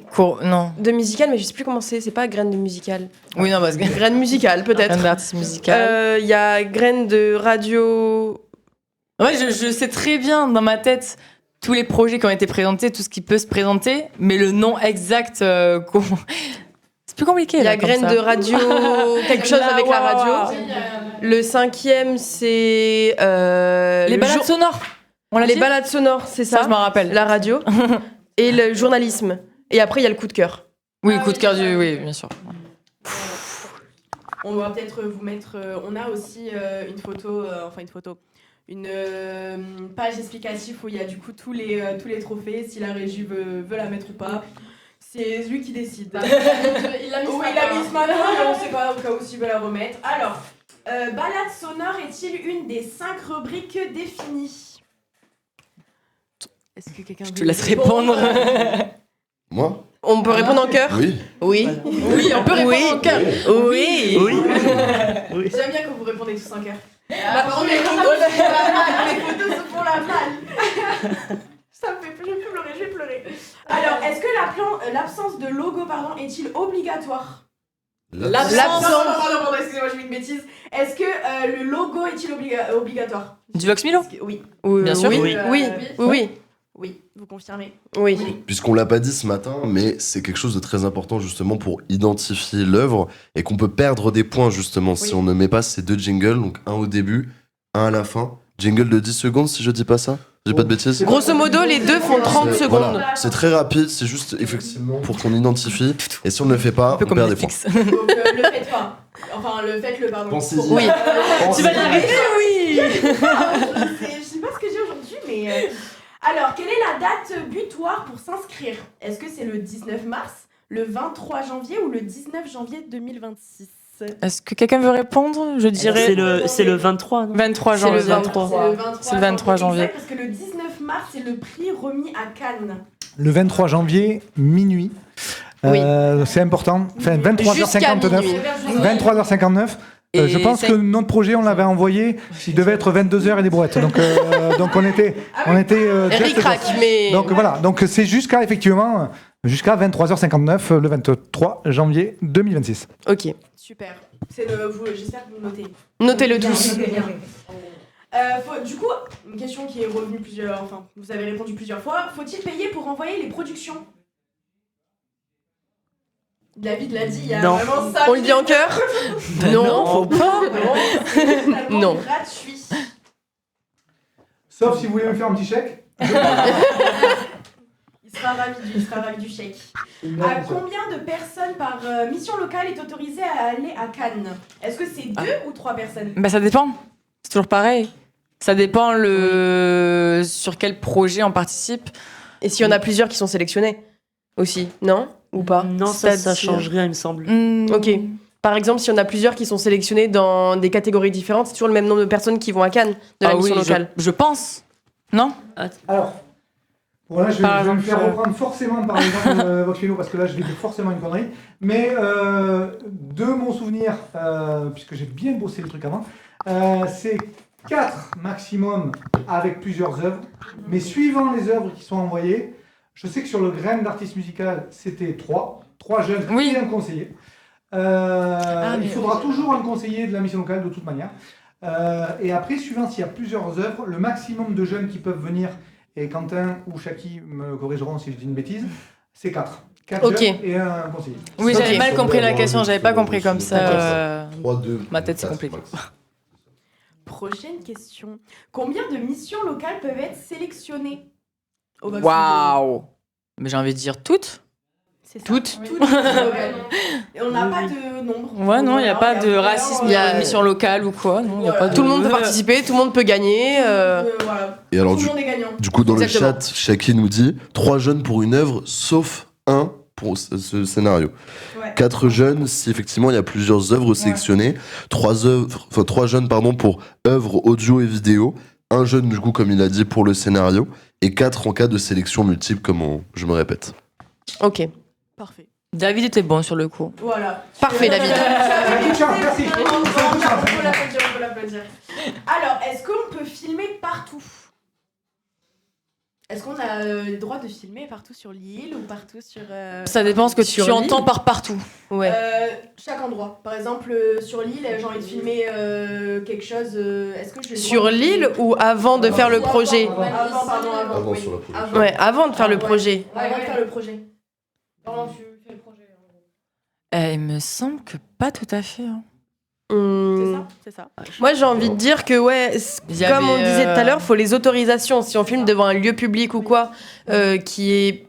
Non. de musical, mais je sais plus comment c'est. C'est pas graine de musical. Oui, non, parce que. Graine musicale, peut-être. Graine d'artiste musical. Il y a graine de radio. Ouais, je sais très bien dans ma tête tous les projets qui ont été présentés, tout ce qui peut se présenter, mais le nom exact, c'est plus compliqué. Il y a là, comme graine ça. de radio, quelque chose avec la radio. Le 5e, c'est Les balades sonores. On l'a Les dit balades sonores, c'est ça. Ça, je m'en rappelle. La radio et le journalisme. Et après, il y a le coup de cœur. Oui, coup de cœur du... Oui, bien sûr. On va peut-être vous mettre. On a aussi une photo, une page explicative où il y a du coup tous les trophées, si la régie veut la mettre ou pas. C'est lui qui décide. Il l'a mis ce Oui, matin. il l'a mis ce matin, mais on sait pas au cas où s'il veut la remettre. Alors, balade sonore est-il une des 5 rubriques définies? Est-ce que quelqu'un Je te laisse répondre. Moi On peut répondre en cœur. Oui. Oui. Oui, on peut répondre en cœur. Oui. J'aime bien quand vous répondez tous en cœur. Par contre, les photos se font la malle. Ça me fait je vais pleurer. Alors, est-ce que l'absence de logo est-il obligatoire? L'absence. Pardon, excusez-moi, j'ai mis une bêtise. Est-ce que le logo est-il obligatoire? Du Vox Milo? Oui. Bien sûr. Oui, vous confirmez? Oui. Puisqu'on l'a pas dit ce matin, mais c'est quelque chose de très important justement pour identifier l'œuvre et qu'on peut perdre des points justement si on ne met pas ces 2 jingles, donc un au début, un à la fin. Jingle de 10 secondes si je dis pas ça? J'ai pas de bêtises? Grosso modo, les deux font 30 secondes. Voilà, c'est très rapide, c'est juste effectivement pour qu'on identifie. Et si on ne le fait pas, Un peu on comme perd des points. Netflix. Donc, le faites pas. Enfin, faites-le, pardon. Pensez-y. Oui. Tu vas y arriver, oui. Je sais pas ce que j'ai aujourd'hui, mais... Alors, quelle est la date butoir pour s'inscrire? Est-ce que c'est le 19 mars, le 23 janvier ou le 19 janvier 2026? Est-ce que quelqu'un veut répondre? Je dirais C'est le 23, non 23 C'est le janvier. 23. C'est le 23 janvier. Exact, parce que le 19 mars, c'est le prix remis à Cannes. Le 23 janvier, minuit. C'est important. Enfin, 23h59. 23h59. Et je pense que notre projet, on l'avait envoyé, il devait être 22h et des brouettes. Donc on était Eric craque, mais... Donc voilà, donc c'est jusqu'à 23h59 le 23 janvier 2026. Ok. Super. J'espère que vous notez. Notez-le tous. Notez bien. Du coup, une question qui est revenue vous avez répondu plusieurs fois. Faut-il payer pour envoyer les productions? David l'a dit, il y a Non. vraiment ça. On le dit en cœur? Non, faut pas. Non. Gratuit. Sauf si vous voulez me faire un petit chèque. Il sera ravi du chèque. À combien de personnes par mission locale est autorisé à aller à Cannes? Est-ce que c'est 2 ou 3 personnes? Bah, ça dépend. C'est toujours pareil. Ça dépend sur quel projet on participe. Et s'il y en a plusieurs qui sont sélectionnés aussi, non? Ou pas? Non, ça change rien, il me semble. Ok. Par exemple, si on a plusieurs qui sont sélectionnés dans des catégories différentes, c'est toujours le même nombre de personnes qui vont à Cannes de la mission locale. Je pense. Non? Alors, bon là, je vais me faire reprendre forcément par l'exemple de Vox Milo parce que là, je vais dire forcément une connerie. Mais de mon souvenir, puisque j'ai bien bossé le truc avant, c'est 4 maximum avec plusieurs œuvres. Mais suivant les œuvres qui sont envoyées, je sais que sur le grain d'artiste musical, c'était 3 jeunes et un conseiller. Il faudra toujours un conseiller de la mission locale de toute manière. Et après, suivant s'il y a plusieurs œuvres, le maximum de jeunes qui peuvent venir, et Quentin ou Chaki me corrigeront si je dis une bêtise, c'est 4. 4 jeunes et un conseiller. Oui, j'avais mal compris la question, j'avais pas compris comme ça. 3-2. Ma tête, c'est compliqué. Prochaine question. Combien de missions locales peuvent être sélectionnées au Vox Waouh! Mais j'ai envie de dire toutes. Toutes. Et on n'a pas de nombre. Ouais, non, il n'y a pas de racisme, il y a mission locale ou quoi. Non, y a pas de... Tout le monde peut participer, tout le monde peut gagner. Et alors, Tout le monde est gagnant. du coup, dans Exactement. le chat, Chaki nous dit 3 jeunes pour une œuvre, sauf un pour ce scénario. Ouais. 4 jeunes si effectivement il y a plusieurs œuvres sélectionnées. 3 jeunes pour œuvres audio et vidéo. Un jeune, du coup, comme il a dit, pour le scénario. Et 4 en cas de sélection multiple, comme je me répète. Ok. Parfait. David était bon sur le coup. Voilà. Parfait, David. Merci. On peut l'applaudir. Alors, est-ce qu'on peut filmer partout? Est-ce qu'on a le droit de filmer partout sur l'île ou partout sur... Ça dépend ce que tu entends par partout. Ouais. Chaque endroit. Par exemple, sur l'île, j'ai envie de filmer quelque chose. Est-ce que je Sur l'île ou avant de faire le projet? Avant oui. sur la projet. Avant. Ouais, avant de faire le projet. Avant de faire le projet. Pardon, tu fais le projet. Il me semble que pas tout à fait. Hein. C'est ça. Moi, j'ai envie de dire que, comme on disait tout à l'heure, il faut les autorisations. Si on filme devant un lieu public ou quoi, qui est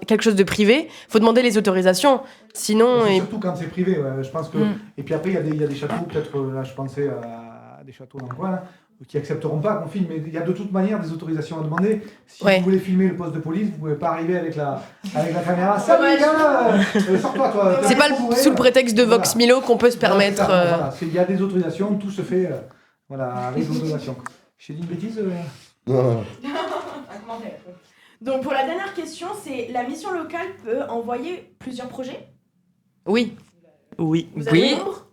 quelque chose de privé, il faut demander les autorisations. Sinon. Surtout quand c'est privé, je pense que. Et puis après, il y a des châteaux, peut-être, là, je pensais à des châteaux dans le coin, là, qui accepteront pas qu'on filme. Mais il y a de toute manière des autorisations à demander. Si vous voulez filmer le poste de police, vous pouvez pas arriver avec la caméra. Salut gars, sors-toi, toi. C'est pas sous le prétexte de Vox Milo qu'on peut se permettre. Voilà, il y a des autorisations, tout se fait avec l'autorisation. J'ai dit une bêtise Non. Donc pour la dernière question, c'est la mission locale peut envoyer plusieurs projets ? Oui. Oui. Vous avez le nombre ?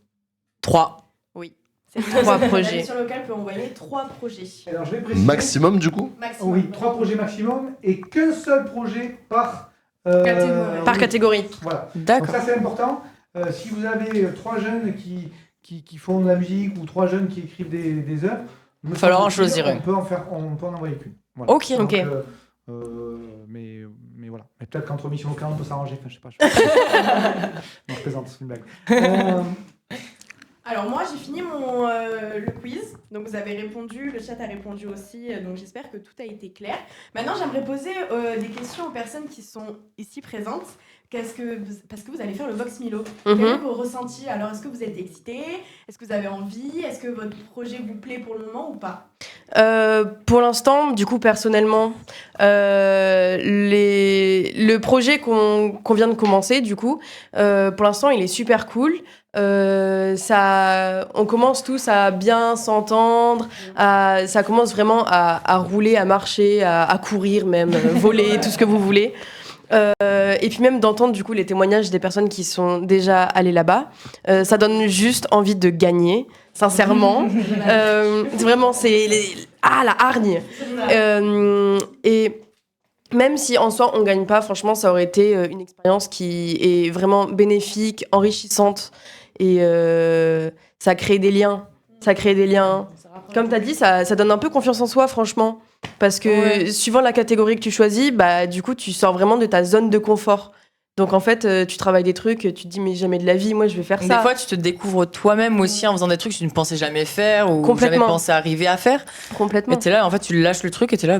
3. Oui. C'est 3 La projets. mission locale peut envoyer 3 projets. Alors, je vais préciser. Maximum du coup ? Maximum. Oui, 3 projets maximum et qu'un seul projet par catégorie. Voilà. D'accord. Donc ça c'est important. Si vous avez 3 jeunes qui font de la musique ou 3 jeunes qui écrivent des œuvres, il va falloir en choisir une. On peut en envoyer qu'une. Voilà. Ok. Donc, mais voilà. Mais peut-être qu'entre mission locale on peut s'arranger. Enfin, je sais pas. Non, je plaisante, c'est une blague. Alors moi j'ai fini le quiz, donc vous avez répondu, le chat a répondu aussi, donc j'espère que tout a été clair. Maintenant j'aimerais poser des questions aux personnes qui sont ici présentes, parce que vous allez faire le Vox Milo. Quels sont vos ressentis ? Alors est-ce que vous êtes excités ? Est-ce que vous avez envie ? Est-ce que votre projet vous plaît pour le moment ou pas ? Pour l'instant, du coup, personnellement, le projet qu'on vient de commencer, du coup, pour l'instant, il est super cool. On commence tous à bien s'entendre, ça commence vraiment à rouler, à marcher, à courir même, voler, tout ce que vous voulez. Et puis même d'entendre du coup les témoignages des personnes qui sont déjà allées là-bas, ça donne juste envie de gagner, sincèrement. Vraiment, c'est la hargne. Et même si en soi on gagne pas, franchement, ça aurait été une expérience qui est vraiment bénéfique, enrichissante, et ça crée des liens. Comme tu as dit, ça donne un peu confiance en soi, franchement. Parce que suivant la catégorie que tu choisis, du coup, tu sors vraiment de ta zone de confort. Donc en fait, tu travailles des trucs, tu te dis mais jamais de la vie, moi je vais faire ça. Des fois, tu te découvres toi-même aussi en faisant des trucs que tu ne pensais jamais faire ou jamais pensé arriver à faire. Complètement. Et t'es là, en fait, tu lâches le truc et t'es là,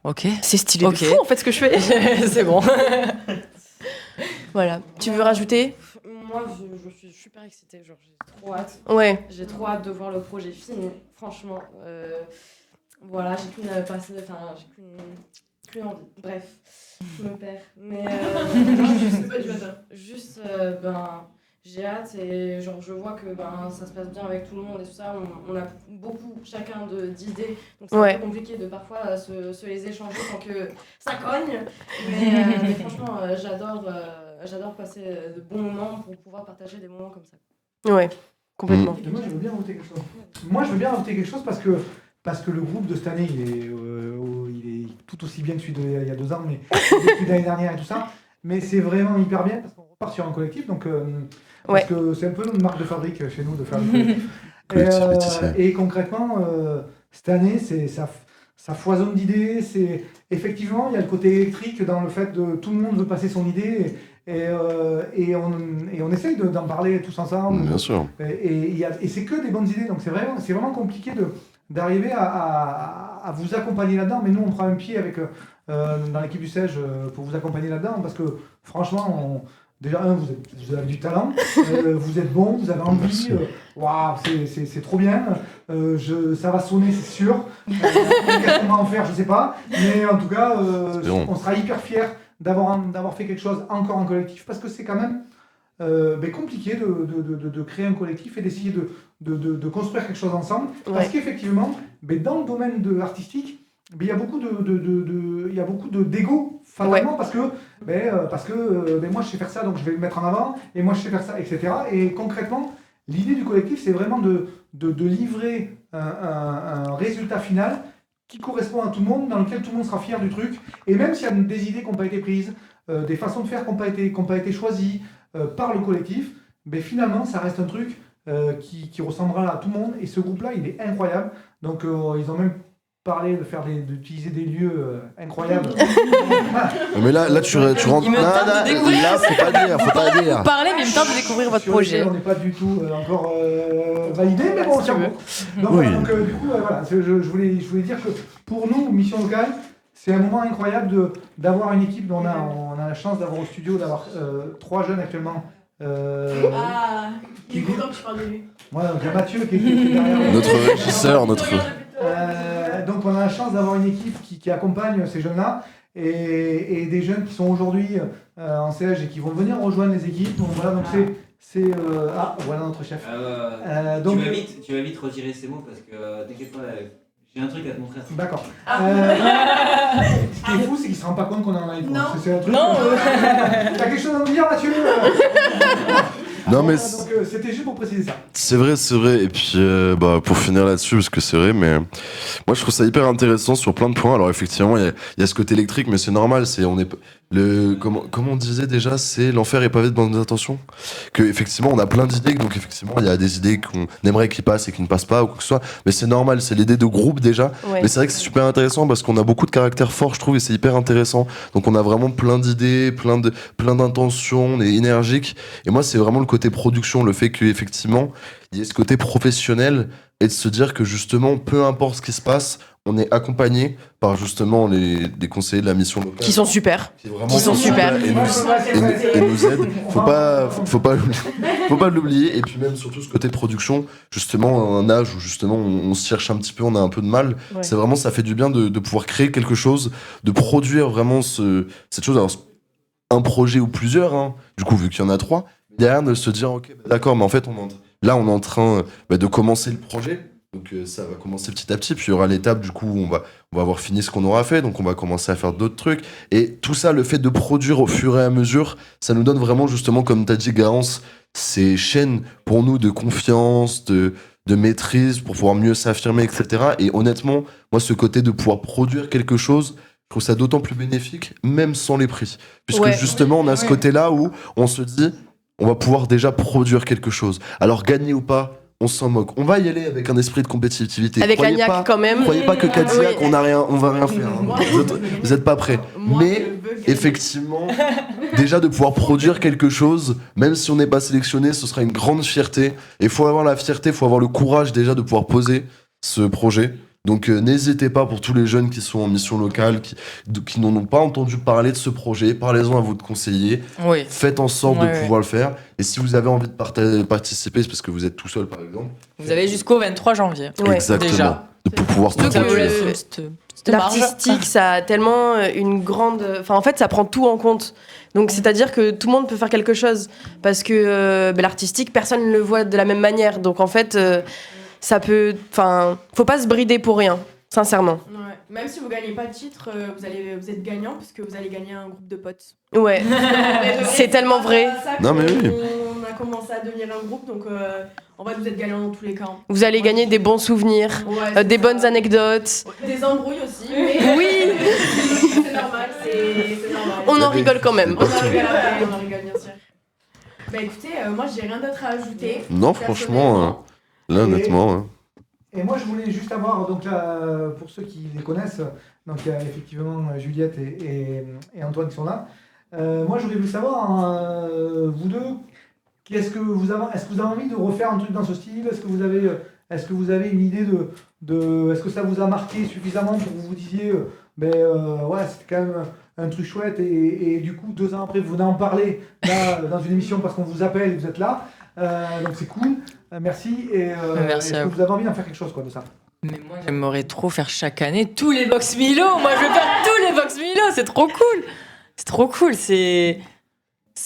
ok. C'est stylé de fou en fait ce que je fais. C'est bon. Voilà. Tu veux rajouter ? Moi, je suis super excitée, genre j'ai trop hâte. Ouais. J'ai trop hâte de voir le projet fini, franchement. Voilà, j'ai qu'une envie. Bref, je me perds. Mais juste, j'ai hâte et genre je vois que ça se passe bien avec tout le monde et tout ça. On a beaucoup chacun d'idées, donc c'est un peu compliqué de parfois se les échanger sans que ça cogne. Mais franchement, j'adore passer de bons moments pour pouvoir partager des moments comme ça. Ouais, complètement. Et moi je veux bien rajouter quelque chose. Moi je veux bien rajouter quelque chose parce que le groupe de cette année il est tout aussi bien que celui d'il y a 2 ans, mais celui de l'année dernière et tout ça. Mais c'est vraiment hyper bien parce qu'on repart sur un collectif, donc parce que c'est un peu une marque de fabrique chez nous de faire du collectif. Et concrètement, cette année, ça foisonne d'idées. Effectivement, il y a le côté électrique dans le fait de tout le monde veut passer son idée et on essaye d'en parler tous ensemble. Bien sûr. Et c'est que des bonnes idées, donc c'est vraiment compliqué d'arriver à vous accompagner là-dedans. Mais nous, on prend un pied avec dans l'équipe du SEJ pour vous accompagner là-dedans parce que franchement, déjà, vous avez du talent, vous êtes bon, vous avez envie, waouh, c'est trop bien, ça va sonner, c'est sûr. Qu'est-ce qu'on va en faire, je sais pas, mais en tout cas, on sera hyper fiers d'avoir fait quelque chose encore en collectif parce que c'est quand même compliqué de créer un collectif et d'essayer de construire quelque chose ensemble. Parce qu'effectivement, dans le domaine artistique, il y a beaucoup d'ego fatalement parce que moi je sais faire ça donc je vais le mettre en avant et moi je sais faire ça, etc. Et concrètement, l'idée du collectif c'est vraiment de livrer un résultat final qui correspond à tout le monde, dans lequel tout le monde sera fier du truc. Et même s'il y a des idées qui n'ont pas été prises, des façons de faire qui n'ont pas été choisies par le collectif, finalement ça reste un truc qui ressemblera à tout le monde. Et ce groupe-là, il est incroyable. Donc ils ont même parler, d'utiliser des lieux incroyables. Mais là, tu rentres. Il me tente de découvrir. Là, faut pas dire. Vous parlez, mais il me tente de découvrir votre projet. On n'est pas du tout encore validé, mais bon, c'est bon. Donc, Oui. du coup, voilà, je voulais dire que pour nous, Mission Locale, c'est un moment incroyable d'avoir une équipe. On a la chance d'avoir au studio, d'avoir 3 jeunes actuellement. Il est content que tu parles de lui. Voilà, donc il y a Mathieu qui est derrière nous. Notre régisseur, Donc on a la chance d'avoir une équipe qui accompagne ces jeunes-là et des jeunes qui sont aujourd'hui en CH et qui vont venir rejoindre les équipes. Donc voilà, donc voilà notre chef. Donc, tu vas vite retirer ces mots parce que t'inquiète pas, j'ai un truc à te montrer. D'accord. Ce qui est fou, c'est qu'il ne se rend pas compte qu'on est en live. Non. C'est un truc. Non. T'as quelque chose à nous dire, Mathieu? Non, mais donc c'était juste pour préciser ça. c'est vrai. Et puis, pour finir là-dessus, parce que c'est vrai, mais moi je trouve ça hyper intéressant sur plein de points. Alors effectivement, il y a ce côté électrique, mais c'est normal. Comment on disait déjà, c'est l'enfer est pavé de bonnes intentions. Que effectivement, on a plein d'idées, donc effectivement, il y a des idées qu'on aimerait qu'ils passent et qui ne passent pas ou quoi que ce soit. Mais c'est normal, c'est l'idée de groupe déjà. Ouais. Mais c'est vrai que c'est super intéressant parce qu'on a beaucoup de caractères forts, je trouve, et c'est hyper intéressant. Donc on a vraiment plein d'idées, plein d'intentions, on est énergique. Et moi, c'est vraiment le côté production, le fait qu'effectivement, il y ait ce côté professionnel et de se dire que justement, peu importe ce qui se passe, on est accompagné par justement des conseillers de la mission locale. Qui sont super. Qui sont super. Et nous aident. Faut pas l'oublier. Et puis même surtout ce côté production, justement, un âge où justement on se cherche un petit peu, on a un peu de mal. Ouais. C'est vraiment, ça fait du bien de pouvoir créer quelque chose, de produire vraiment cette chose. Alors, un projet ou plusieurs, hein, du coup, vu qu'il y en a 3, derrière de se dire, ok, d'accord, mais en fait, on est en train de commencer le projet. Donc ça va commencer petit à petit, puis il y aura l'étape du coup où on va avoir fini ce qu'on aura fait, donc on va commencer à faire d'autres trucs. Et tout ça, le fait de produire au fur et à mesure, ça nous donne vraiment justement, comme tu as dit Garance, ces chaînes pour nous de confiance, de maîtrise, pour pouvoir mieux s'affirmer, etc. Et honnêtement, moi ce côté de pouvoir produire quelque chose, je trouve ça d'autant plus bénéfique, même sans les prix. Puisque justement, on a ce côté-là où on se dit, on va pouvoir déjà produire quelque chose. Alors gagner ou pas, on s'en moque. On va y aller avec un esprit de compétitivité. Avec Agnac quand même. Croyez pas que Cadillac, on va rien faire. Hein. Vous êtes pas prêts. Mais effectivement, déjà de pouvoir produire quelque chose, même si on n'est pas sélectionné, ce sera une grande fierté. Et il faut avoir la fierté, il faut avoir le courage déjà de pouvoir poser ce projet. Donc n'hésitez pas pour tous les jeunes qui sont en mission locale, qui n'en ont pas entendu parler de ce projet, parlez-en à votre conseiller, Oui. faites en sorte de pouvoir le faire. Et si vous avez envie de participer, c'est parce que vous êtes tout seul par exemple. Vous avez jusqu'au 23 janvier. Ouais. Exactement. Déjà. Pour pouvoir Surtout que ça vous continuer. laisse une petite marge. L'artistique, ça a tellement une grande... Enfin, en fait, ça prend tout en compte. Donc, c'est-à-dire que tout le monde peut faire quelque chose. Parce que l'artistique, personne ne le voit de la même manière. Donc, en fait... ça peut... Enfin, faut pas se brider pour rien, sincèrement. Ouais. Même si vous gagnez pas de titre, vous êtes gagnant parce que vous allez gagner un groupe de potes. Ouais, c'est tellement vrai. Non, mais oui. On a commencé à devenir un groupe, donc en fait vous êtes gagnant dans tous les cas. Vous allez gagner des bons souvenirs, Ouais, des bonnes anecdotes. des embrouilles aussi, mais Oui. c'est normal, c'est normal. On en rigole quand même. On en rigole bien sûr. Bah écoutez, moi j'ai rien d'autre à ajouter. Non, franchement, là honnêtement... hein. Et moi, je voulais juste avoir, donc là, pour ceux qui les connaissent, donc il y a effectivement Juliette et Antoine qui sont là. Moi, j'aurais voulu savoir, vous deux, est-ce que vous avez envie de refaire un truc dans ce style? Est-ce que vous avez une idée est-ce que ça vous a marqué suffisamment pour que vous disiez, ouais, c'est quand même un truc chouette, et du coup, 2 ans après, vous venez en parler là, dans une émission parce qu'on vous appelle et vous êtes là. Donc c'est cool. Merci. Merci est-ce à que vous. vous avez envie d'en faire quelque chose de ça? Mais moi, j'aimerais trop faire chaque année tous les Vox Milo. Moi, je veux faire tous les Vox Milo. C'est trop cool. C'est trop cool. C'est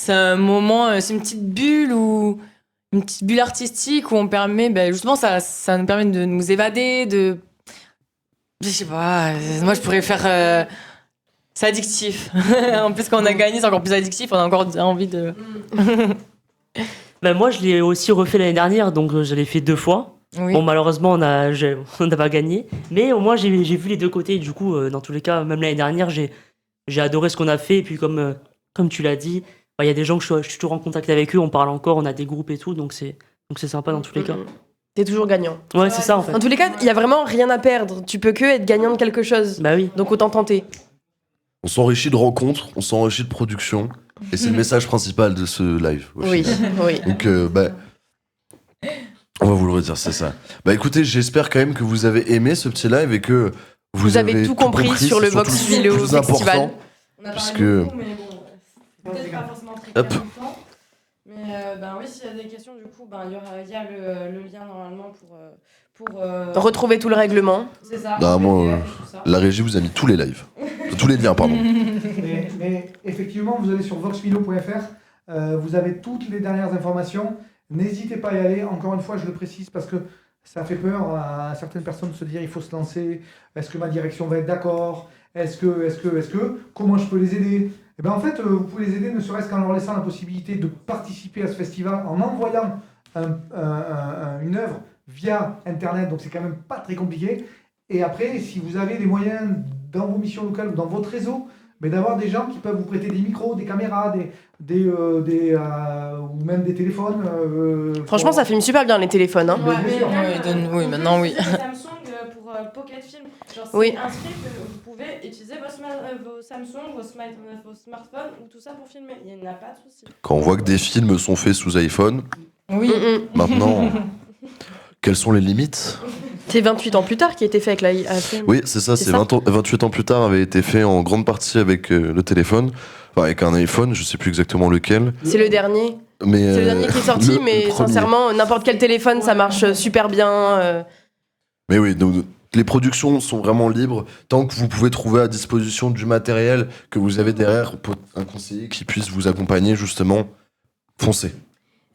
un moment, c'est une petite bulle artistique où on permet, justement, ça nous permet de nous évader, je sais pas. Moi, je pourrais faire. C'est addictif. En plus, quand on a gagné, c'est encore plus addictif. On a encore envie de. Moi, je l'ai aussi refait l'année dernière, donc je l'ai fait 2 fois. Oui. Bon, malheureusement, on n'a pas gagné. Mais au moins, j'ai vu les 2 côtés. Du coup, dans tous les cas, même l'année dernière, j'ai adoré ce qu'on a fait. Et puis, comme tu l'as dit, il y a des gens que je suis toujours en contact avec eux. On parle encore, on a des groupes et tout. Donc, c'est sympa dans tous les cas. T'es toujours gagnant. Ouais, c'est ça en fait. En tous les cas, il y a vraiment rien à perdre. Tu peux que être gagnant de quelque chose. Bah oui. Donc autant tenter. On s'enrichit de rencontres, on s'enrichit de production. Et c'est le message principal de ce live. Oui, oui. Donc, on va vous le redire, c'est ça. Bah écoutez, j'espère quand même que vous avez aimé ce petit live et que vous avez tout compris sur le Vox Philo Festival. On a parlé puisque... beaucoup, mais bon, peut-être pas forcément très clair en même temps. Mais oui, s'il y a des questions, du coup, il y a le lien normalement pour retrouver tout le règlement. C'est ça. Non, moi, la régie vous a mis tous les lives. Tous les liens, pardon. Mais effectivement, vous allez sur voxphilo.fr, vous avez toutes les dernières informations. N'hésitez pas à y aller. Encore une fois, je le précise parce que ça fait peur à certaines personnes de se dire il faut se lancer. Est-ce que ma direction va être d'accord ? Est-ce que comment je peux les aider ? Et ben en fait, vous pouvez les aider ne serait-ce qu'en leur laissant la possibilité de participer à ce festival en envoyant une œuvre via Internet. Donc c'est quand même pas très compliqué. Et après, si vous avez des moyens dans vos missions locales ou dans votre réseau, mais d'avoir des gens qui peuvent vous prêter des micros, des caméras, ou même des téléphones. Franchement, ça filme super bien les téléphones. Hein. Oui, maintenant oui. Samsung pour Pocket Film. Genre, c'est inscrit que vous pouvez utiliser vos Samsung, vos smartphones ou tout ça pour filmer. Il n'y en a pas de souci. Quand on voit que des films sont faits sous iPhone, maintenant, quelles sont les limites ? C'est 28 ans plus tard qui a été fait avec l'iPhone. Oui, c'est ça, 28 ans plus tard avait été fait en grande partie avec le téléphone, enfin, avec un iPhone, je sais plus exactement lequel. C'est le dernier. Mais c'est le dernier qui est sorti, mais sincèrement, n'importe quel téléphone, ça marche super bien. Mais oui, donc les productions sont vraiment libres, tant que vous pouvez trouver à disposition du matériel, que vous avez derrière un conseiller qui puisse vous accompagner, justement, foncez.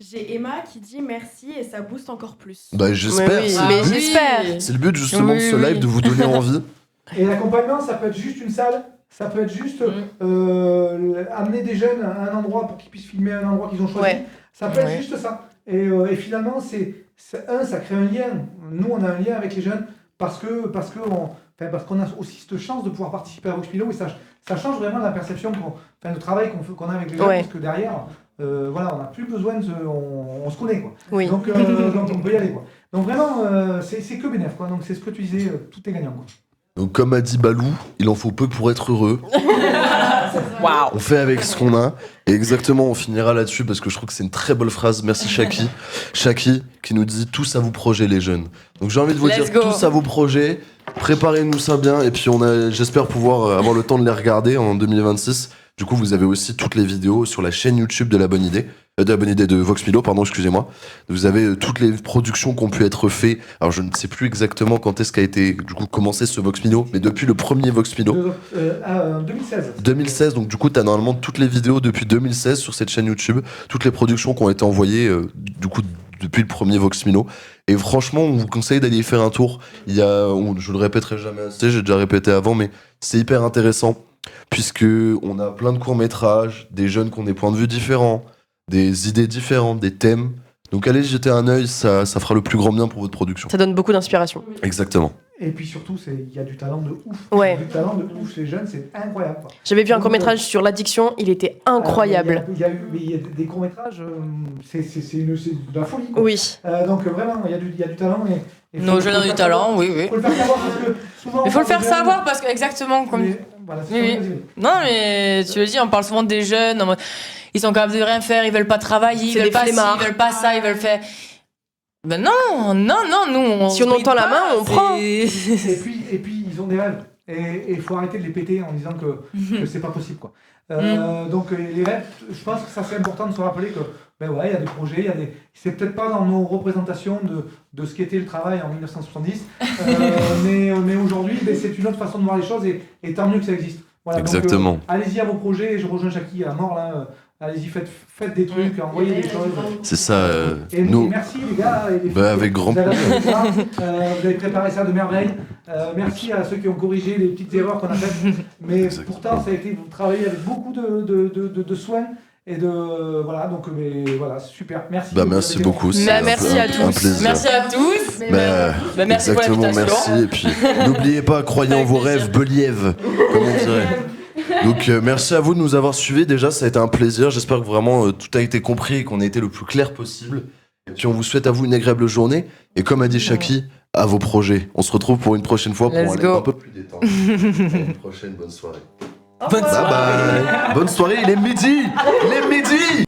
J'ai Emma qui dit merci et ça booste encore plus. Bah j'espère, j'espère. C'est le but justement de ce live, de vous donner envie. Et l'accompagnement, ça peut être juste une salle, ça peut être juste amener des jeunes à un endroit pour qu'ils puissent filmer un endroit qu'ils ont choisi. Ouais. Ça peut être juste ça. Et finalement, ça crée un lien. Nous, on a un lien avec les jeunes parce qu'on a aussi cette chance de pouvoir participer à Vox Philo et ça change vraiment la perception, le travail qu'on a avec les jeunes, parce que derrière... on n'a plus besoin on se connaît quoi. Oui. Donc on peut y aller quoi. Donc vraiment c'est que bénéf quoi. Donc c'est ce que tu disais, tout est gagnant quoi. Donc comme a dit Balou, il en faut peu pour être heureux. Wow. On fait avec ce qu'on a et exactement on finira là-dessus parce que je trouve que c'est une très belle phrase. Merci Shaki qui nous dit tous à vos projets les jeunes. Donc j'ai envie de vous dire tous à vos projets, préparez-nous ça bien et puis j'espère pouvoir avoir le temps de les regarder en 2026. Du coup, vous avez aussi toutes les vidéos sur la chaîne YouTube de La Bonne Idée, de Vox Philo, pardon, excusez-moi. Vous avez toutes les productions qui ont pu être faites. Alors, je ne sais plus exactement quand est-ce qu'a été, du coup, commencé ce Vox Philo, mais depuis le premier Vox Philo. 2016. 2016, donc du coup, tu as normalement toutes les vidéos depuis 2016 sur cette chaîne YouTube, toutes les productions qui ont été envoyées, du coup, depuis le premier Vox Philo. Et franchement, on vous conseille d'aller y faire un tour. Je le répéterai jamais assez, j'ai déjà répété avant, mais c'est hyper intéressant. Puisque on a plein de courts-métrages, des jeunes qui ont des points de vue différents, des idées différentes, des thèmes. Donc allez jeter un œil, ça fera le plus grand bien pour votre production. Ça donne beaucoup d'inspiration. Exactement. Et puis surtout, il y a du talent de ouf. Ouais. Il y a du talent de ouf, les jeunes, c'est incroyable. J'avais vu un court-métrage sur l'addiction, il était incroyable. Il y a des courts-métrages, c'est de la folie. Quoi. Oui. Donc vraiment, il y a du talent. Et nos jeunes ont du talent, oui. Il faut le faire savoir parce que souvent. Il faut le faire savoir parce que, exactement comme. Voilà, oui. Non, mais tu le dis, on parle souvent des jeunes, ils sont capables de rien faire, ils veulent pas travailler, ils veulent pas ci, ils veulent pas ça, ils veulent faire. Ben non, nous. Si on entend la main, on prend. Et puis, ils ont des rêves. Et il faut arrêter de les péter en disant que c'est pas possible, quoi. Donc, les rêves, je pense que ça c'est important de se rappeler que, il y a des projets, c'est peut-être pas dans nos représentations de ce qu'était le travail en 1970, mais aujourd'hui, c'est une autre façon de voir les choses et tant mieux que ça existe. Voilà, exactement. Donc, allez-y à vos projets, je rejoins Shaki à mort là. Allez-y, faites des trucs, envoyez des choses. C'est ça. Et merci les gars. Et les filles, avec grand plaisir. Vous avez préparé ça de merveille. Merci à ceux qui ont corrigé les petites erreurs qu'on a faites. Mais pourtant, ça a été, vous travaillez avec beaucoup de soins. Et voilà, donc super. Merci. Merci beaucoup. Merci à tous. Merci à tous. Merci pour exactement, l'invitation. merci. Et puis, n'oubliez pas, croyez en vos rêves, Believ, comme on dirait. Donc merci à vous de nous avoir suivis. Déjà, ça a été un plaisir. J'espère que vraiment tout a été compris et qu'on a été le plus clair possible. Et puis on vous souhaite à vous une agréable journée. Et comme a dit Shaki, à vos projets. On se retrouve pour une prochaine fois pour aller un peu plus détendre. À une prochaine, bonne soirée. Bonne soirée. Bye bye. Bonne soirée, il est midi. Il est midi.